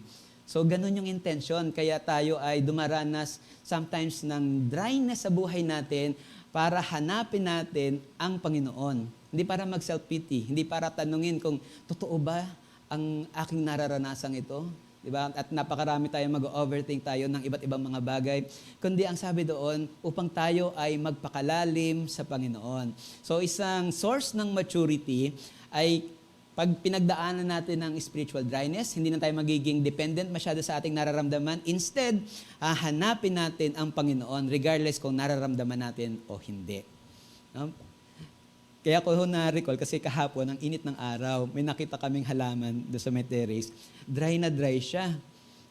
So, ganun yung intention. Kaya tayo ay dumaranas sometimes ng dryness sa buhay natin para hanapin natin ang Panginoon. Hindi para mag-self-pity, hindi para tanungin kung totoo ba ang aking nararanasan ito. Diba? At napakarami tayo mag-overthink tayo ng iba't ibang mga bagay. Kundi ang sabi doon, upang tayo ay magpakalalim sa Panginoon. So isang source ng maturity ay pag pinagdaanan natin ng spiritual dryness, hindi na tayo magiging dependent masyado sa ating nararamdaman. Instead, hahanapin natin ang Panginoon regardless kung nararamdaman natin o hindi. No? Kaya ko na-recall kasi kahapon, ang init ng araw, may nakita kaming halaman doon sa may terrace. Dry na dry siya.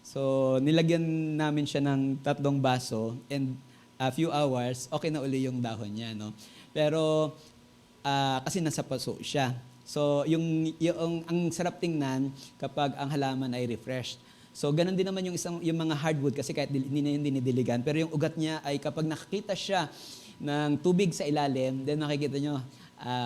So, nilagyan namin siya ng 3 baso and a few hours, okay na uli yung dahon niya. No? Pero, kasi nasa paso siya. So, ang sarap tingnan kapag ang halaman ay refreshed. So, ganun din naman yung mga hardwood kasi kahit hindi na yung dinidiligan. Pero yung ugat niya ay kapag nakakita siya ng tubig sa ilalim, then makikita nyo,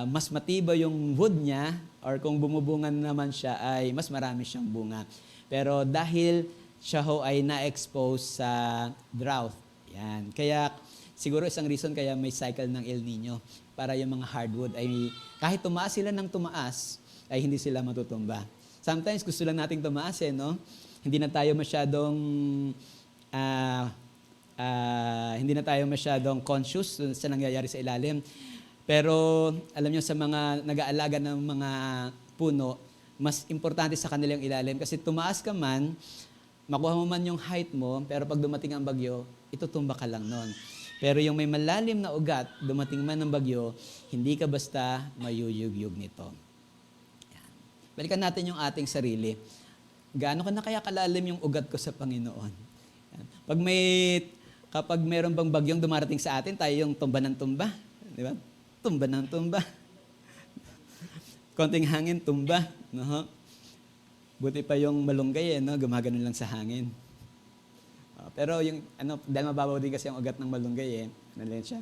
mas matibay yung wood niya, or kung bumubungan naman siya ay mas marami siyang bunga. Pero dahil siya ho ay na-expose sa drought. Yan. Kaya siguro isang reason kaya may cycle ng El Nino para yung mga hardwood ay kahit tumaas sila ng tumaas ay hindi sila matutumba. Sometimes gusto lang nating tumaas no? Hindi na tayo masyadong conscious sa nangyayari sa ilalim. Pero alam niyo sa mga nag-aalaga ng mga puno, mas importante sa kanila yung ilalim kasi tumaas ka man, makuha mo man yung height mo, pero pag dumating ang bagyo, itutumba ka lang nun. Pero yung may malalim na ugat, dumating man ang bagyo, hindi ka basta mayuyug-yug nito. Yan. Balikan natin yung ating sarili. Gaano ka na kaya kalalim yung ugat ko sa Panginoon? Yan. Kapag meron bang bagyong dumarating sa atin, tayo yung tumba ng tumba. Di ba? Tumba ng tumba. Konting hangin, tumba. No? Buti pa yung malunggay, no? Gumaganon lang sa hangin. Pero yung, dahil mababaw din kasi ang ugat ng malunggay, siya,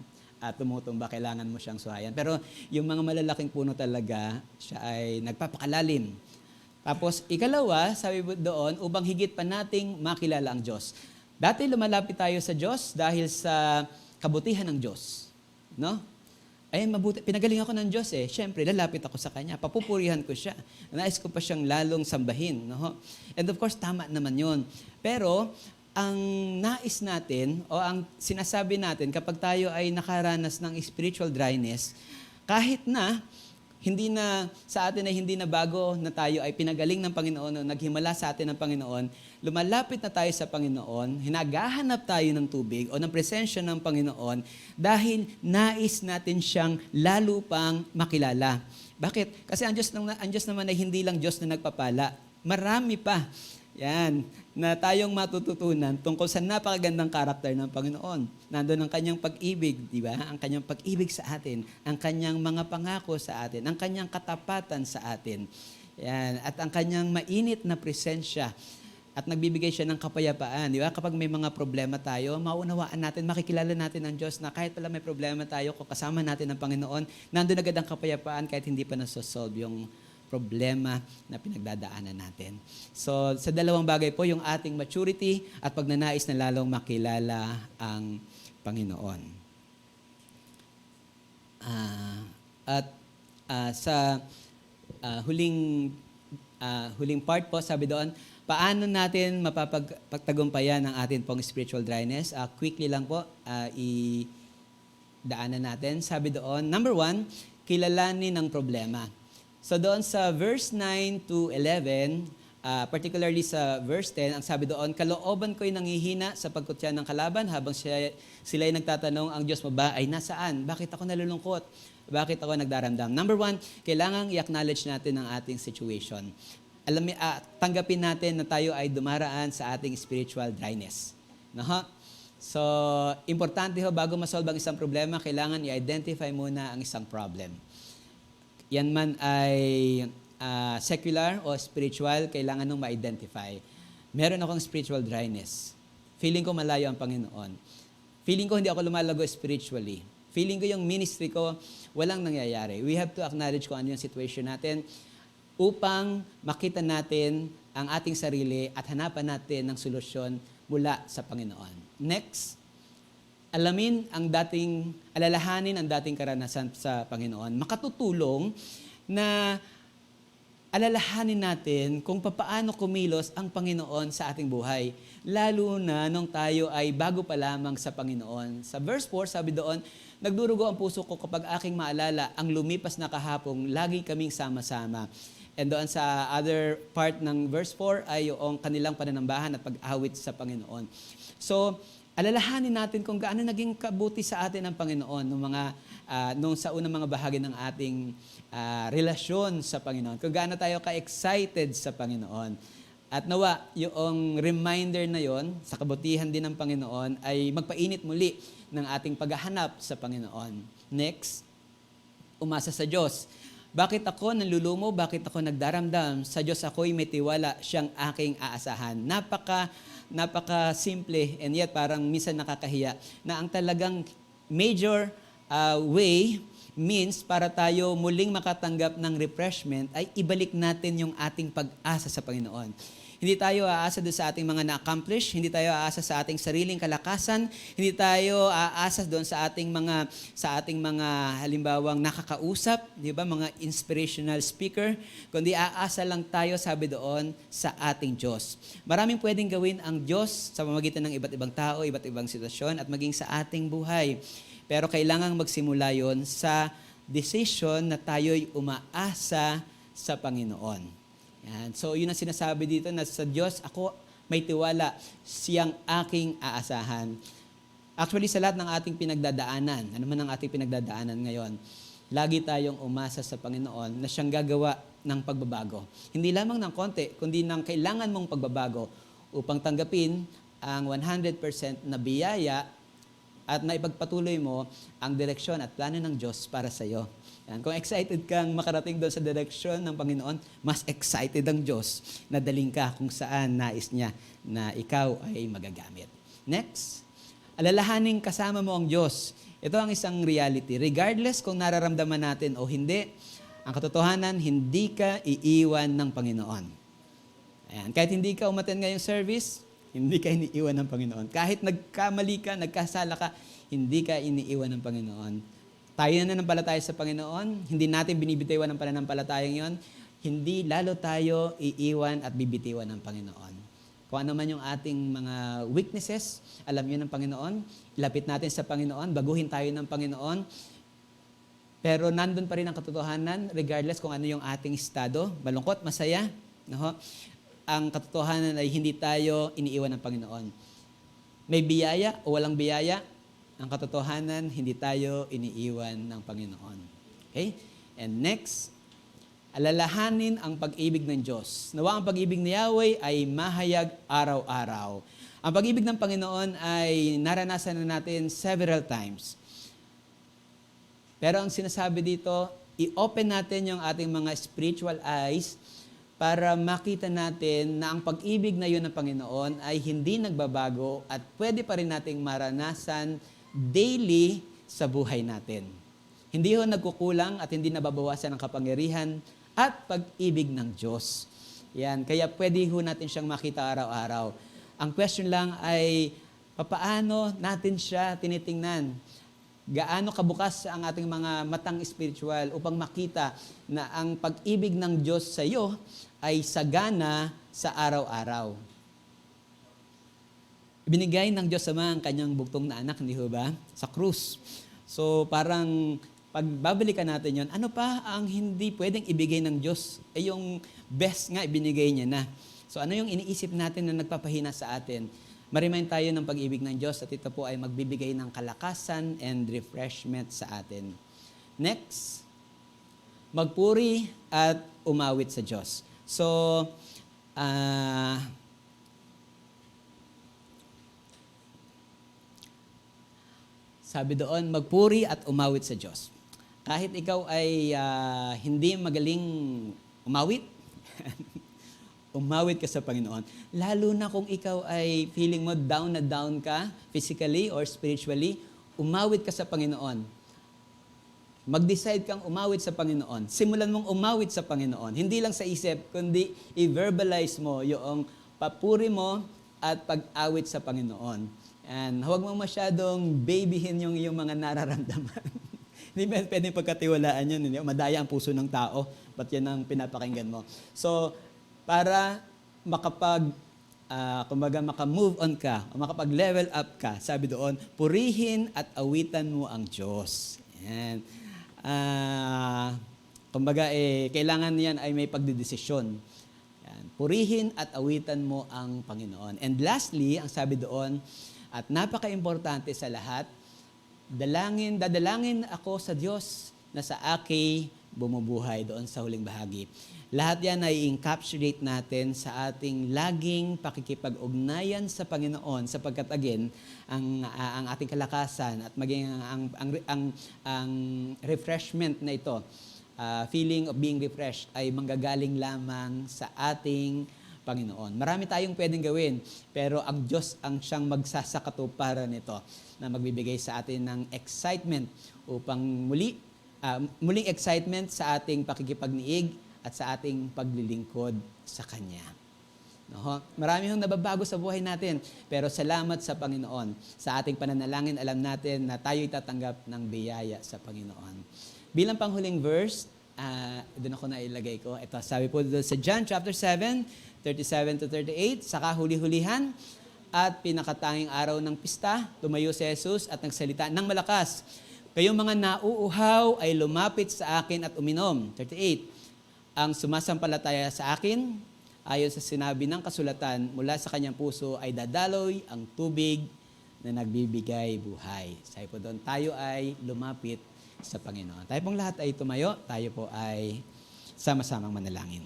tumutumba, kailangan mo siyang suhayan. Pero yung mga malalaking puno talaga, siya ay nagpapakalalim. Tapos, ikalawa, sabi doon, upang higit pa nating makilala ang Diyos. Dati lumalapit tayo sa Diyos dahil sa kabutihan ng Diyos. No? Ay, mabuti. Pinagaling ako ng Diyos Siyempre, lalapit ako sa Kanya. Papupurihan ko siya. Nais ko pa siyang lalong sambahin. No? And of course, tama naman yun. Pero, ang nais natin, o ang sinasabi natin, kapag tayo ay nakaranas ng spiritual dryness, kahit na, sa atin ay hindi na bago na tayo ay pinagaling ng Panginoon o naghimala sa atin ng Panginoon, lumalapit na tayo sa Panginoon, hinagahanap tayo ng tubig o ng presensya ng Panginoon dahil nais natin siyang lalo pang makilala. Bakit? Kasi ang Diyos naman ay hindi lang Diyos na nagpapala. Marami pa. Yan, na tayong matututunan tungkol sa napakagandang karakter ng Panginoon. Nandun ang kanyang pag-ibig, di ba? Ang kanyang pag-ibig sa atin, ang kanyang mga pangako sa atin, ang kanyang katapatan sa atin. Yan, at ang kanyang mainit na presensya. At nagbibigay siya ng kapayapaan, di ba? Kapag may mga problema tayo, maunawaan natin, makikilala natin ang Diyos na kahit pala may problema tayo, kung kasama natin ang Panginoon, nandun agad ang kapayapaan kahit hindi pa nasosolve yung problema na pinagdadaanan natin. So, sa dalawang bagay po, yung ating maturity at pagnanais na lalong makilala ang Panginoon. Sa huling part po, sabi doon, paano natin mapapagtagumpayan ang ating pong spiritual dryness? Quickly lang po, daanan natin. Sabi doon, number 1, kilalanin ang problema. So doon sa verse 9 to 11, particularly sa verse 10, ang sabi doon, kalooban ko'y nanghihina sa pagkutya ng kalaban habang sila'y nagtatanong, ang Diyos mo ba ay nasaan? Bakit ako nalulungkot? Bakit ako nagdaramdam? Number 1, kailangang i-acknowledge natin ang ating situation. Tanggapin natin na tayo ay dumaraan sa ating spiritual dryness. So, importante bago masolve ang isang problema, kailangan i-identify muna ang isang problem. Yan man ay secular o spiritual, kailangan nung ma-identify. Meron akong spiritual dryness. Feeling ko malayo ang Panginoon. Feeling ko hindi ako lumalago spiritually. Feeling ko yung ministry ko, walang nangyayari. We have to acknowledge kung ano yung situation natin upang makita natin ang ating sarili at hanapan natin ng solusyon mula sa Panginoon. Next, alalahanin ang dating karanasan sa Panginoon. Makatutulong na alalahanin natin kung paano kumilos ang Panginoon sa ating buhay. Lalo na nung tayo ay bago pa lamang sa Panginoon. Sa verse 4, sabi doon, nagdurugo ang puso ko kapag aking maalala ang lumipas na kahapong lagi kaming sama-sama. And doon sa other part ng verse 4 ay yung kanilang pananambahan at pag-awit sa Panginoon. So, alalahanin natin kung gaano naging kabuti sa atin ang Panginoon nung sa unang mga bahagi ng ating relasyon sa Panginoon. Kung gaano tayo ka-excited sa Panginoon. At nawa, yung reminder na yon sa kabutihan din ng Panginoon ay magpainit muli ng ating paghahanap sa Panginoon. Next, umasa sa Diyos. Bakit ako nanlulumo? Bakit ako nagdaramdam? Sa Diyos ako'y may tiwala, siyang aking aasahan. Napaka-simple and yet parang minsan nakakahiya na ang talagang major way means para tayo muling makatanggap ng refreshment ay ibalik natin yung ating pag-asa sa Panginoon. Hindi tayo aasa doon sa ating mga na-accomplish, hindi tayo aasa sa ating sariling kalakasan, hindi tayo aasa doon sa ating mga halimbawang nakakausap, di ba, mga inspirational speaker, kundi aasa lang tayo, sabi doon, sa ating Diyos. Maraming pwedeng gawin ang Diyos sa pamamagitan ng iba't ibang tao, iba't ibang sitwasyon at maging sa ating buhay. Pero kailangang magsimula yon sa decision na tayo'y umaasa sa Panginoon. Yan. So, yun ang sinasabi dito na sa Diyos, ako may tiwala, siyang aking aasahan. Actually, sa lahat ng ating pinagdadaanan, ano man ang ating pinagdadaanan ngayon, lagi tayong umasa sa Panginoon na siyang gagawa ng pagbabago. Hindi lamang ng konti, kundi ng kailangan mong pagbabago upang tanggapin ang 100% na biyaya at naipagpatuloy mo ang direksyon at plano ng Diyos para sa iyo. Yan. Kung excited kang makarating doon sa direksyon ng Panginoon, mas excited ang Diyos na daling ka kung saan nais niya na ikaw ay magagamit. Next, alalahaning kasama mo ang Diyos. Ito ang isang reality. Regardless kung nararamdaman natin o hindi, ang katotohanan, hindi ka iiwan ng Panginoon. Ayan. Kahit hindi ka umattend ngayong service, hindi ka iniiwan ng Panginoon. Kahit nagkamali ka, nagkasala ka, hindi ka iniiwan ng Panginoon. Tayo na nanampalataya sa Panginoon, hindi natin binibitiwan ng pananampalatayang yon, hindi lalo tayo iiwan at bibitiwan ng Panginoon. Kung ano man yung ating mga weaknesses, alam yun ng Panginoon, ilapit natin sa Panginoon, baguhin tayo ng Panginoon, pero nandun pa rin ang katotohanan, regardless kung ano yung ating estado, malungkot, masaya, no? Ang katotohanan ay hindi tayo iniiwan ng Panginoon. May biyaya o walang biyaya, ang katotohanan, hindi tayo iniiwan ng Panginoon. Okay? And next, alalahanin ang pag-ibig ng Diyos. Nawa ang pag-ibig ni Yahweh ay mahayag araw-araw. Ang pag-ibig ng Panginoon ay naranasan na natin several times. Pero ang sinasabi dito, i-open natin yung ating mga spiritual eyes para makita natin na ang pag-ibig na yun ng Panginoon ay hindi nagbabago at pwede pa rin nating maranasan daily sa buhay natin. Hindi ho nagkukulang at hindi nababawasan ang kapangyarihan at pag-ibig ng Diyos. Yan, kaya pwede ho natin siyang makita araw-araw. Ang question lang ay, papaano natin siya tinitingnan? Gaano kabukas ang ating mga matang spiritual upang makita na ang pag-ibig ng Diyos sa iyo ay sagana sa araw-araw. Ibinigay ng Diyos Ama ang kanyang bugtong na anak, hindi ho ba? Sa krus. So parang pagbabalikan natin yon, ano pa ang hindi pwedeng ibigay ng Diyos? Eh yung best nga ibinigay niya na. So ano yung iniisip natin na nagpapahina sa atin? Ma-remind tayo ng pag-ibig ng Diyos at ito po ay magbibigay ng kalakasan and refreshment sa atin. Next, magpuri at umawit sa Diyos. So, sabi doon, magpuri at umawit sa Diyos. Kahit ikaw ay hindi magaling umawit, umawit ka sa Panginoon. Lalo na kung ikaw ay feeling mo down na down ka, physically or spiritually, umawit ka sa Panginoon. Mag-decide kang umawit sa Panginoon. Simulan mong umawit sa Panginoon. Hindi lang sa isip, kundi i-verbalize mo yung papuri mo at pag-awit sa Panginoon. And huwag mong masyadong babyhin yung mga nararamdaman. Hindi pwedeng pagkatiwalaan yun. Hindi? Madaya ang puso ng tao. Ba't yan ang pinapakinggan mo? So, para maka-move on ka, o makapag-level up ka, sabi doon, purihin at awitan mo ang Diyos. Yan. Kailangan yan ay may pagdidesisyon. Yan. Purihin at awitan mo ang Panginoon. And lastly, ang sabi doon, at napaka-importante sa lahat, dadalangin ako sa Diyos na sa aki bumubuhay doon sa huling bahagi. Lahat yan ay encapsulate natin sa ating laging pakikipag-ugnayan sa Panginoon sapagkat again, ang ating kalakasan at maging ang refreshment na ito, feeling of being refreshed ay manggagaling lamang sa ating Panginoon. Marami tayong pwedeng gawin, pero ang Diyos ang siyang magsasakatuparan nito na magbibigay sa atin ng excitement upang muli muling excitement sa ating pakikipagniig at sa ating paglilingkod sa Kanya. No? Marami hong nababago sa buhay natin, pero salamat sa Panginoon. Sa ating pananalangin, alam natin na tayo'y tatanggap ng biyaya sa Panginoon. Bilang panghuling verse, doon ako nailagay ko. Ito, sabi po doon sa John chapter 7, 37 to 38, sa kahuli-hulihan at pinakatanging araw ng pista, tumayo si Jesus at nagsalita ng malakas. Kayong mga nauuhaw ay lumapit sa akin at uminom. 38, ang sumasampalataya sa akin, ayon sa sinabi ng kasulatan, mula sa kanyang puso ay dadaloy ang tubig na nagbibigay buhay. Sabi po doon, tayo ay lumapit sa Panginoon. Tayo pong lahat ay tumayo, tayo po ay sama-samang manalangin.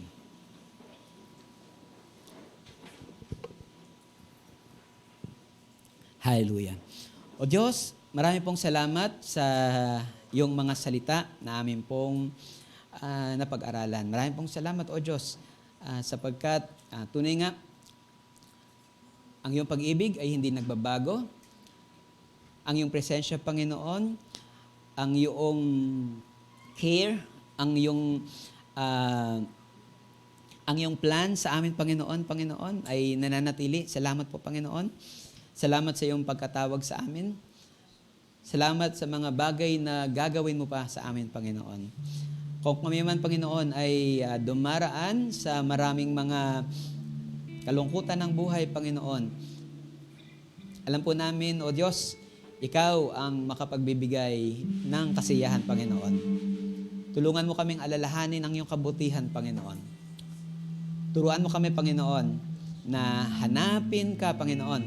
Hallelujah. O Diyos, marami pong salamat sa iyong mga salita na amin pong napag-aralan. Marami pong salamat, O Diyos, sapagkat tunay nga, ang iyong pag-ibig ay hindi nagbabago. Ang iyong presensya, Panginoon, ang iyong care, ang iyong plan sa amin, Panginoon, ay nananatili. Salamat po, Panginoon. Salamat sa iyong pagkatawag sa amin. Salamat sa mga bagay na gagawin mo pa sa amin, Panginoon. Kung kami man, Panginoon, ay dumaraan sa maraming mga kalungkutan ng buhay, Panginoon, alam po namin, O Diyos, Ikaw ang makapagbibigay ng kasiyahan, Panginoon. Tulungan mo kaming alalahanin ang iyong kabutihan, Panginoon. Turuan mo kami, Panginoon, na hanapin ka, Panginoon.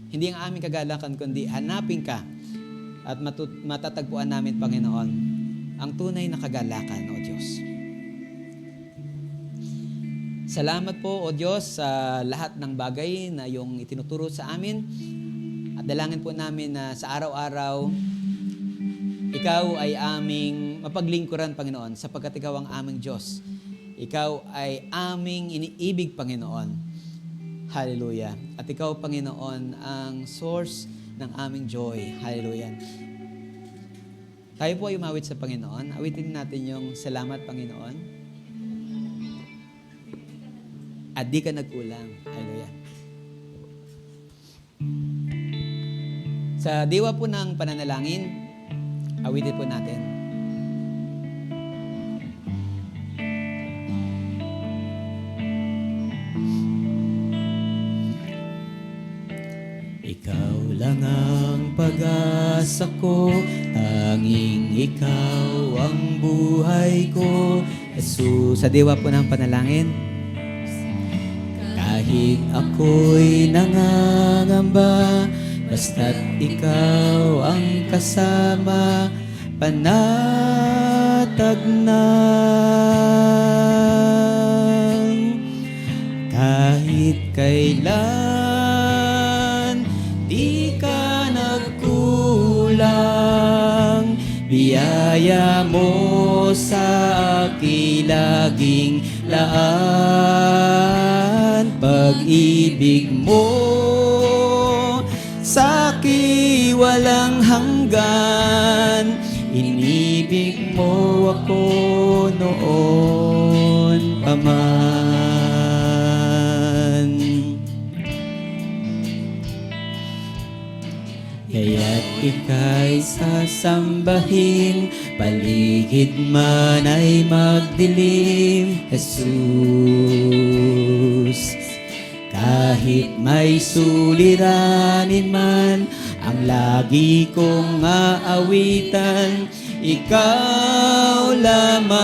Hindi ang aming kagalakan, kundi hanapin ka at matatagpuan namin, Panginoon, ang tunay na kagalakan, O Diyos. Salamat po, O Diyos, sa lahat ng bagay na iyong itinuturo sa amin. At dalangin po namin na sa araw-araw, Ikaw ay aming mapaglingkuran, Panginoon, sapagkat Ikaw ang aming Diyos. Ikaw ay aming iniibig, Panginoon. Hallelujah. At Ikaw, Panginoon, ang source ng aming joy. Hallelujah. Tayo po ay umawit sa Panginoon. Awitin natin yung salamat, Panginoon. At di ka nagkulang. Hallelujah. Sa diwa po ng pananalangin, awitin po natin. Ikaw lang ang pag-asa ko, tanging Ikaw ang buhay ko. Jesus, sa diwa po ng panalangin. Kahit ako'y nangangamba, basta't Ikaw ang kasama, panatag lang. Kahit kailan, di ka nagkulang. Biyaya mo sa akin laging laan. Pag-ibig mo sa'ki walang hanggan. Inibig mo ako noon pa man. Kaya't ika'y sasambahin, paligid man ay magdilim, Jesus. Kahit may suliranin man, ang lagi kong aawitan, Ikaw lamang.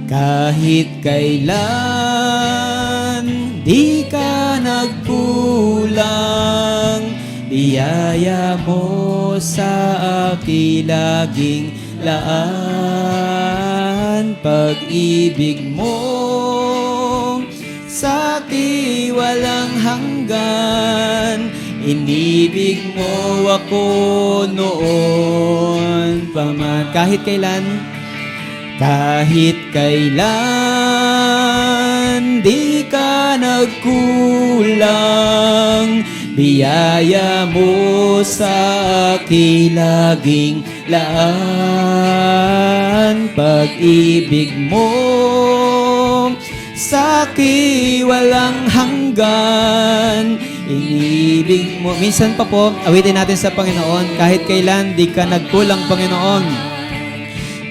Kahit kailan, di ka nagkulang. Biyaya mo sa akin laging laan. Pag-ibig mo sa'ki walang hanggan. Inibig mo ako noon pa man. Kahit kailan, di ka nagkulang. biyaya mo sa aking laging laan. Pag-ibig mo sa akin walang hanggan. Inibig mo. Minsan pa po, awitin natin sa Panginoon, kahit kailan di ka nagkulang, Panginoon.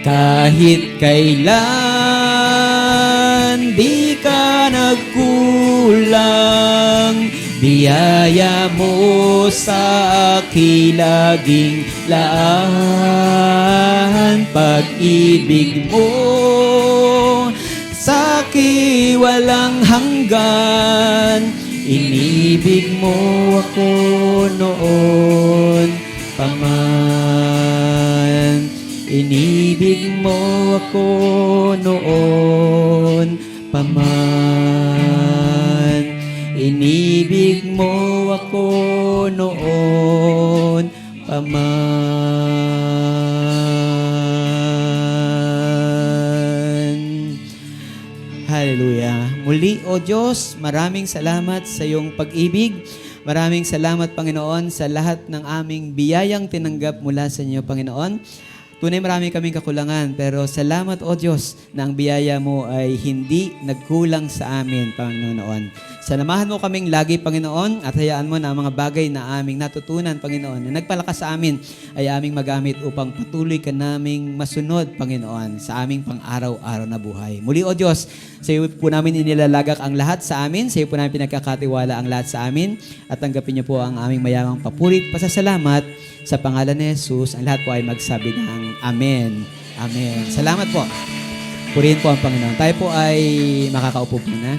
Kahit kailan di ka nagkulang, biyaya mo sa aking laging laan. Pag-ibig mo sa akin walang hanggan. Inibig mo ako noon pa man. Inibig mo ako noon pa man. Inibig mo ako noon pa man. Hallelujah. Muli, O Diyos, maraming salamat sa iyong pag-ibig. Maraming salamat, Panginoon, sa lahat ng aming biyayang tinanggap mula sa inyo, Panginoon. Tunay marami kaming kakulangan, pero salamat, O Diyos, na ang biyaya mo ay hindi nagkulang sa amin, Panginoon. Sanamahan mo kaming lagi, Panginoon, at hayaan mo na ang mga bagay na aming natutunan, Panginoon, na nagpalakas sa amin ay aming magamit upang patuloy ka naming masunod, Panginoon, sa aming pang-araw-araw na buhay. Muli, O Diyos, sa iyo po namin inilalagak ang lahat sa amin, sa iyo po namin pinagkakatiwala ang lahat sa amin, at tanggapin niyo po ang aming mayamang papurit, pasasalamat, sa pangalan ni Jesus. Ang lahat po ay magsabi ng Amen. Amen. Salamat po. Purihin po ang Panginoon. Tayo po ay makakaupo po na.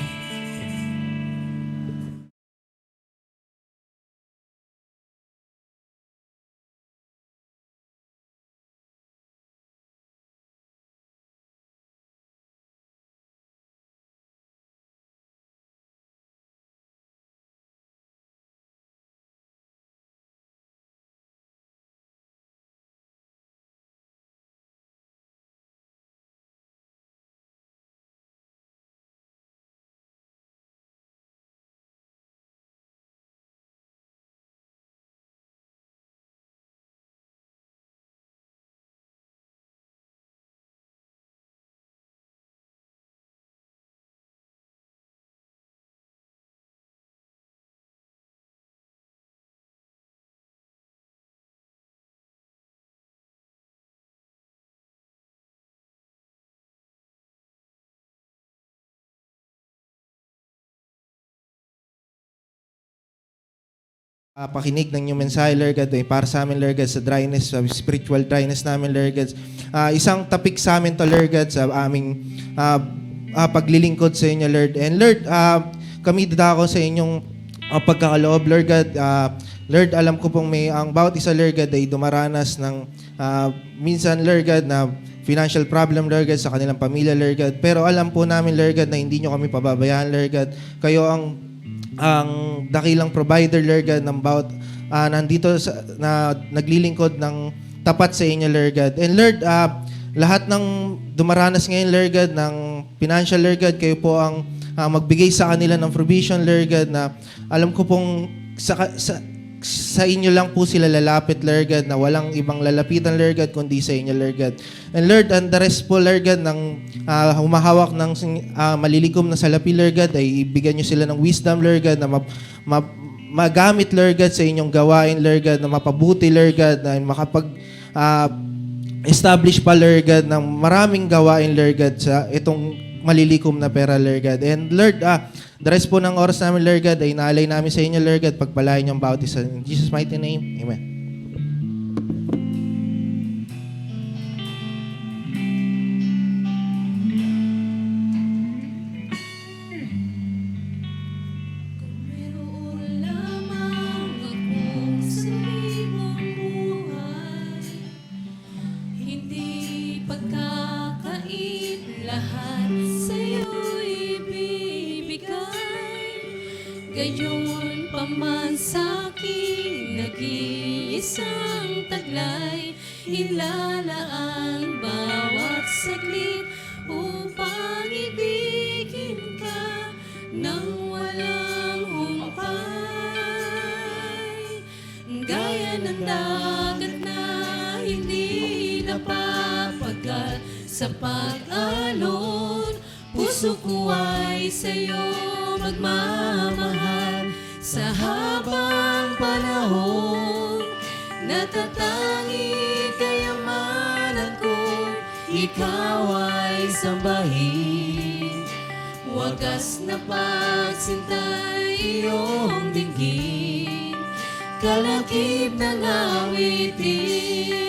Pakinig ng inyong mensahe, Lord God, ay para sa amin, Lord God, sa dryness, sa spiritual dryness namin, Lord God. Isang topic sa amin to, Lord God, sa aming paglilingkod sa inyo, Lord. And Lord, kami dadako sa inyong pagkakaloob, Lord God. Lord, alam ko pong ang bawat isa, Lord God, ay dumaranas ng minsan, Lord God, na financial problem, Lord God, sa kanilang pamilya, Lord God. Pero alam po namin, Lord God, na hindi nyo kami pababayaan, Lord God. Kayo ang dakilang provider, Lord God, ng bawat nandito na naglilingkod ng tapat sa inyo, Lord God. And Lord, lahat ng dumaranas ngayon, Lord God, ng financial, Lord God, kayo po ang magbigay sa kanila ng provision, Lord God, na alam ko pong sa inyo lang po sila lalapit, Lord God, na walang ibang lalapitan, Lord God, kundi sa inyo, Lord God. And Lord, and the rest po, Lord God, ng humahawak ng malilikom na salapi, Lord God, ay ibigyan nyo sila ng wisdom, Lord God, na magamit, Lord God, sa inyong gawain, Lord God, na mapabuti, Lord God, na establish pa, Lord God, ng maraming gawain, Lord God, sa itong malilikom na pera, Lord God. And Lord, the rest po ng oras namin, Lord God, ay naalay namin sa inyo, Lord God, pagpalain niyong bawat isa. In Jesus' mighty name, Amen. Gayon pa man sa'king nag-iisang taglay, ilalaan bawat saglit upang ibigin ka nang walang humpay. Gaya ng dagat na hindi napapagal sa pag-alon, puso ko ay sa'yo magmamahal. Sa habang panahon, natatangi kayamanan ko, ikaw ay sambahin. Wagas na pagsintay iyong dinggin, kalakip ng awitin.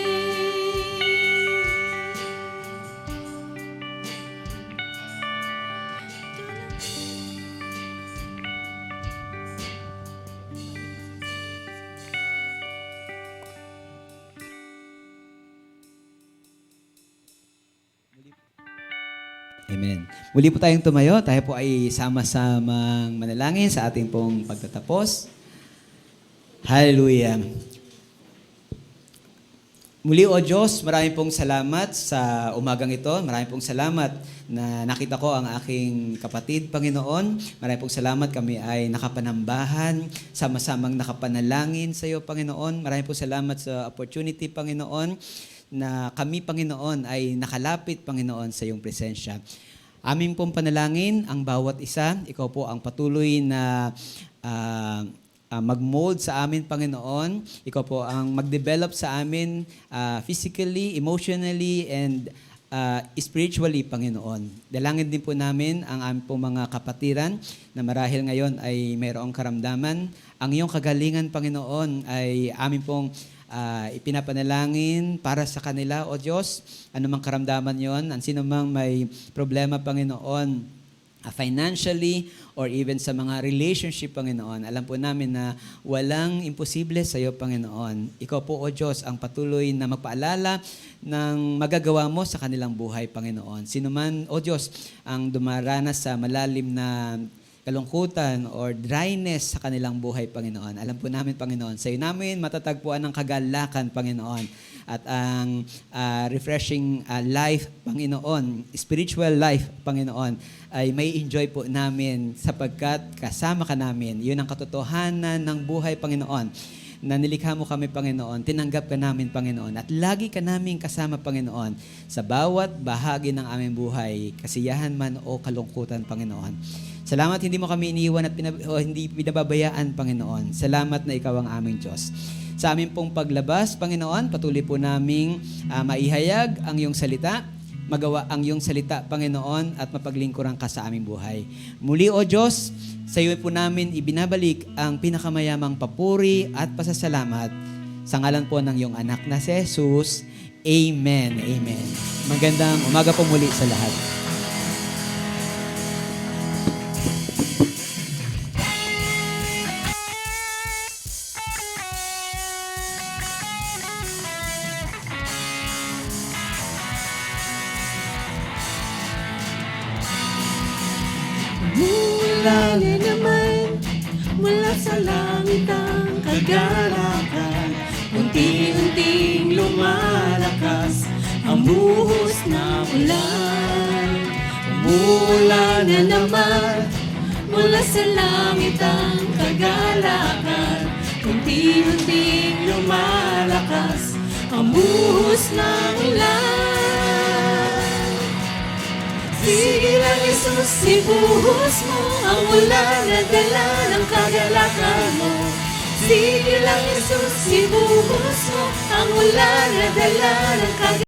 Amen. Muli po tayong tumayo. Tayo po ay sama-samang manalangin sa ating pong pagtatapos. Hallelujah. Muli, O Diyos, marami pong salamat sa umagang ito. Marami pong salamat na nakita ko ang aking kapatid, Panginoon. Marami pong salamat kami ay nakapanambahan, sama-samang nakapanalangin sa iyo, Panginoon. Marami pong salamat sa opportunity, Panginoon, na kami, Panginoon, ay nakalapit, Panginoon, sa iyong presensya. Amin pong panalangin ang bawat isa. Ikaw po ang patuloy na mag-mold sa amin, Panginoon. Ikaw po ang mag-develop sa amin physically, emotionally, and spiritually, Panginoon. Dalangin din po namin ang aming pong mga kapatiran na marahil ngayon ay mayroong karamdaman. Ang iyong kagalingan, Panginoon, ay amin pong ipinapanalangin para sa kanila, O Diyos. Anumang karamdaman yon, ang sino mang may problema, Panginoon, financially or even sa mga relationship, Panginoon. Alam po namin na walang imposible sa iyo, Panginoon. Ikaw po, O Diyos, ang patuloy na magpaalala ng magagawa mo sa kanilang buhay, Panginoon. Sino man, O Diyos, ang dumaranas sa malalim na kalungkutan or dryness sa kanilang buhay, Panginoon. Alam po namin, Panginoon, sa iyo namin matatagpuan ang kagalakan, Panginoon, at ang refreshing life, Panginoon, spiritual life, Panginoon, ay may enjoy po namin sapagkat kasama ka namin. Yun ang katotohanan ng buhay, Panginoon, na nilikha mo kami, Panginoon, tinanggap ka namin, Panginoon, at lagi ka namin kasama, Panginoon, sa bawat bahagi ng aming buhay, kasiyahan man o kalungkutan, Panginoon. Salamat hindi mo kami iniwan at hindi pinababayaan, Panginoon. Salamat na ikaw ang aming Diyos. Sa aming pong paglabas, Panginoon, patuloy po naming maihayag ang iyong salita, magawa ang iyong salita, Panginoon, at mapaglingkuran ka sa aming buhay. Muli, O Diyos, sa iyo po namin ibinabalik ang pinakamayamang papuri at pasasalamat sa ngalan po ng iyong anak na si Jesus. Amen. Amen. Magandang umaga po muli sa lahat. Mula na naman, mula sa langit ang kagalakan, unti-unting lumalakas ang buhos na ulan. Mula na naman, mula sa langit ang kagalakan, unti-unting lumalakas ang buhos ng ulan. Sige lang, Jesus, ibuhos mo ang ulan na dala ng kagalakan mo. Sige lang, Jesus, ibuhos mo ang ulan na dala ng kagalakan mo.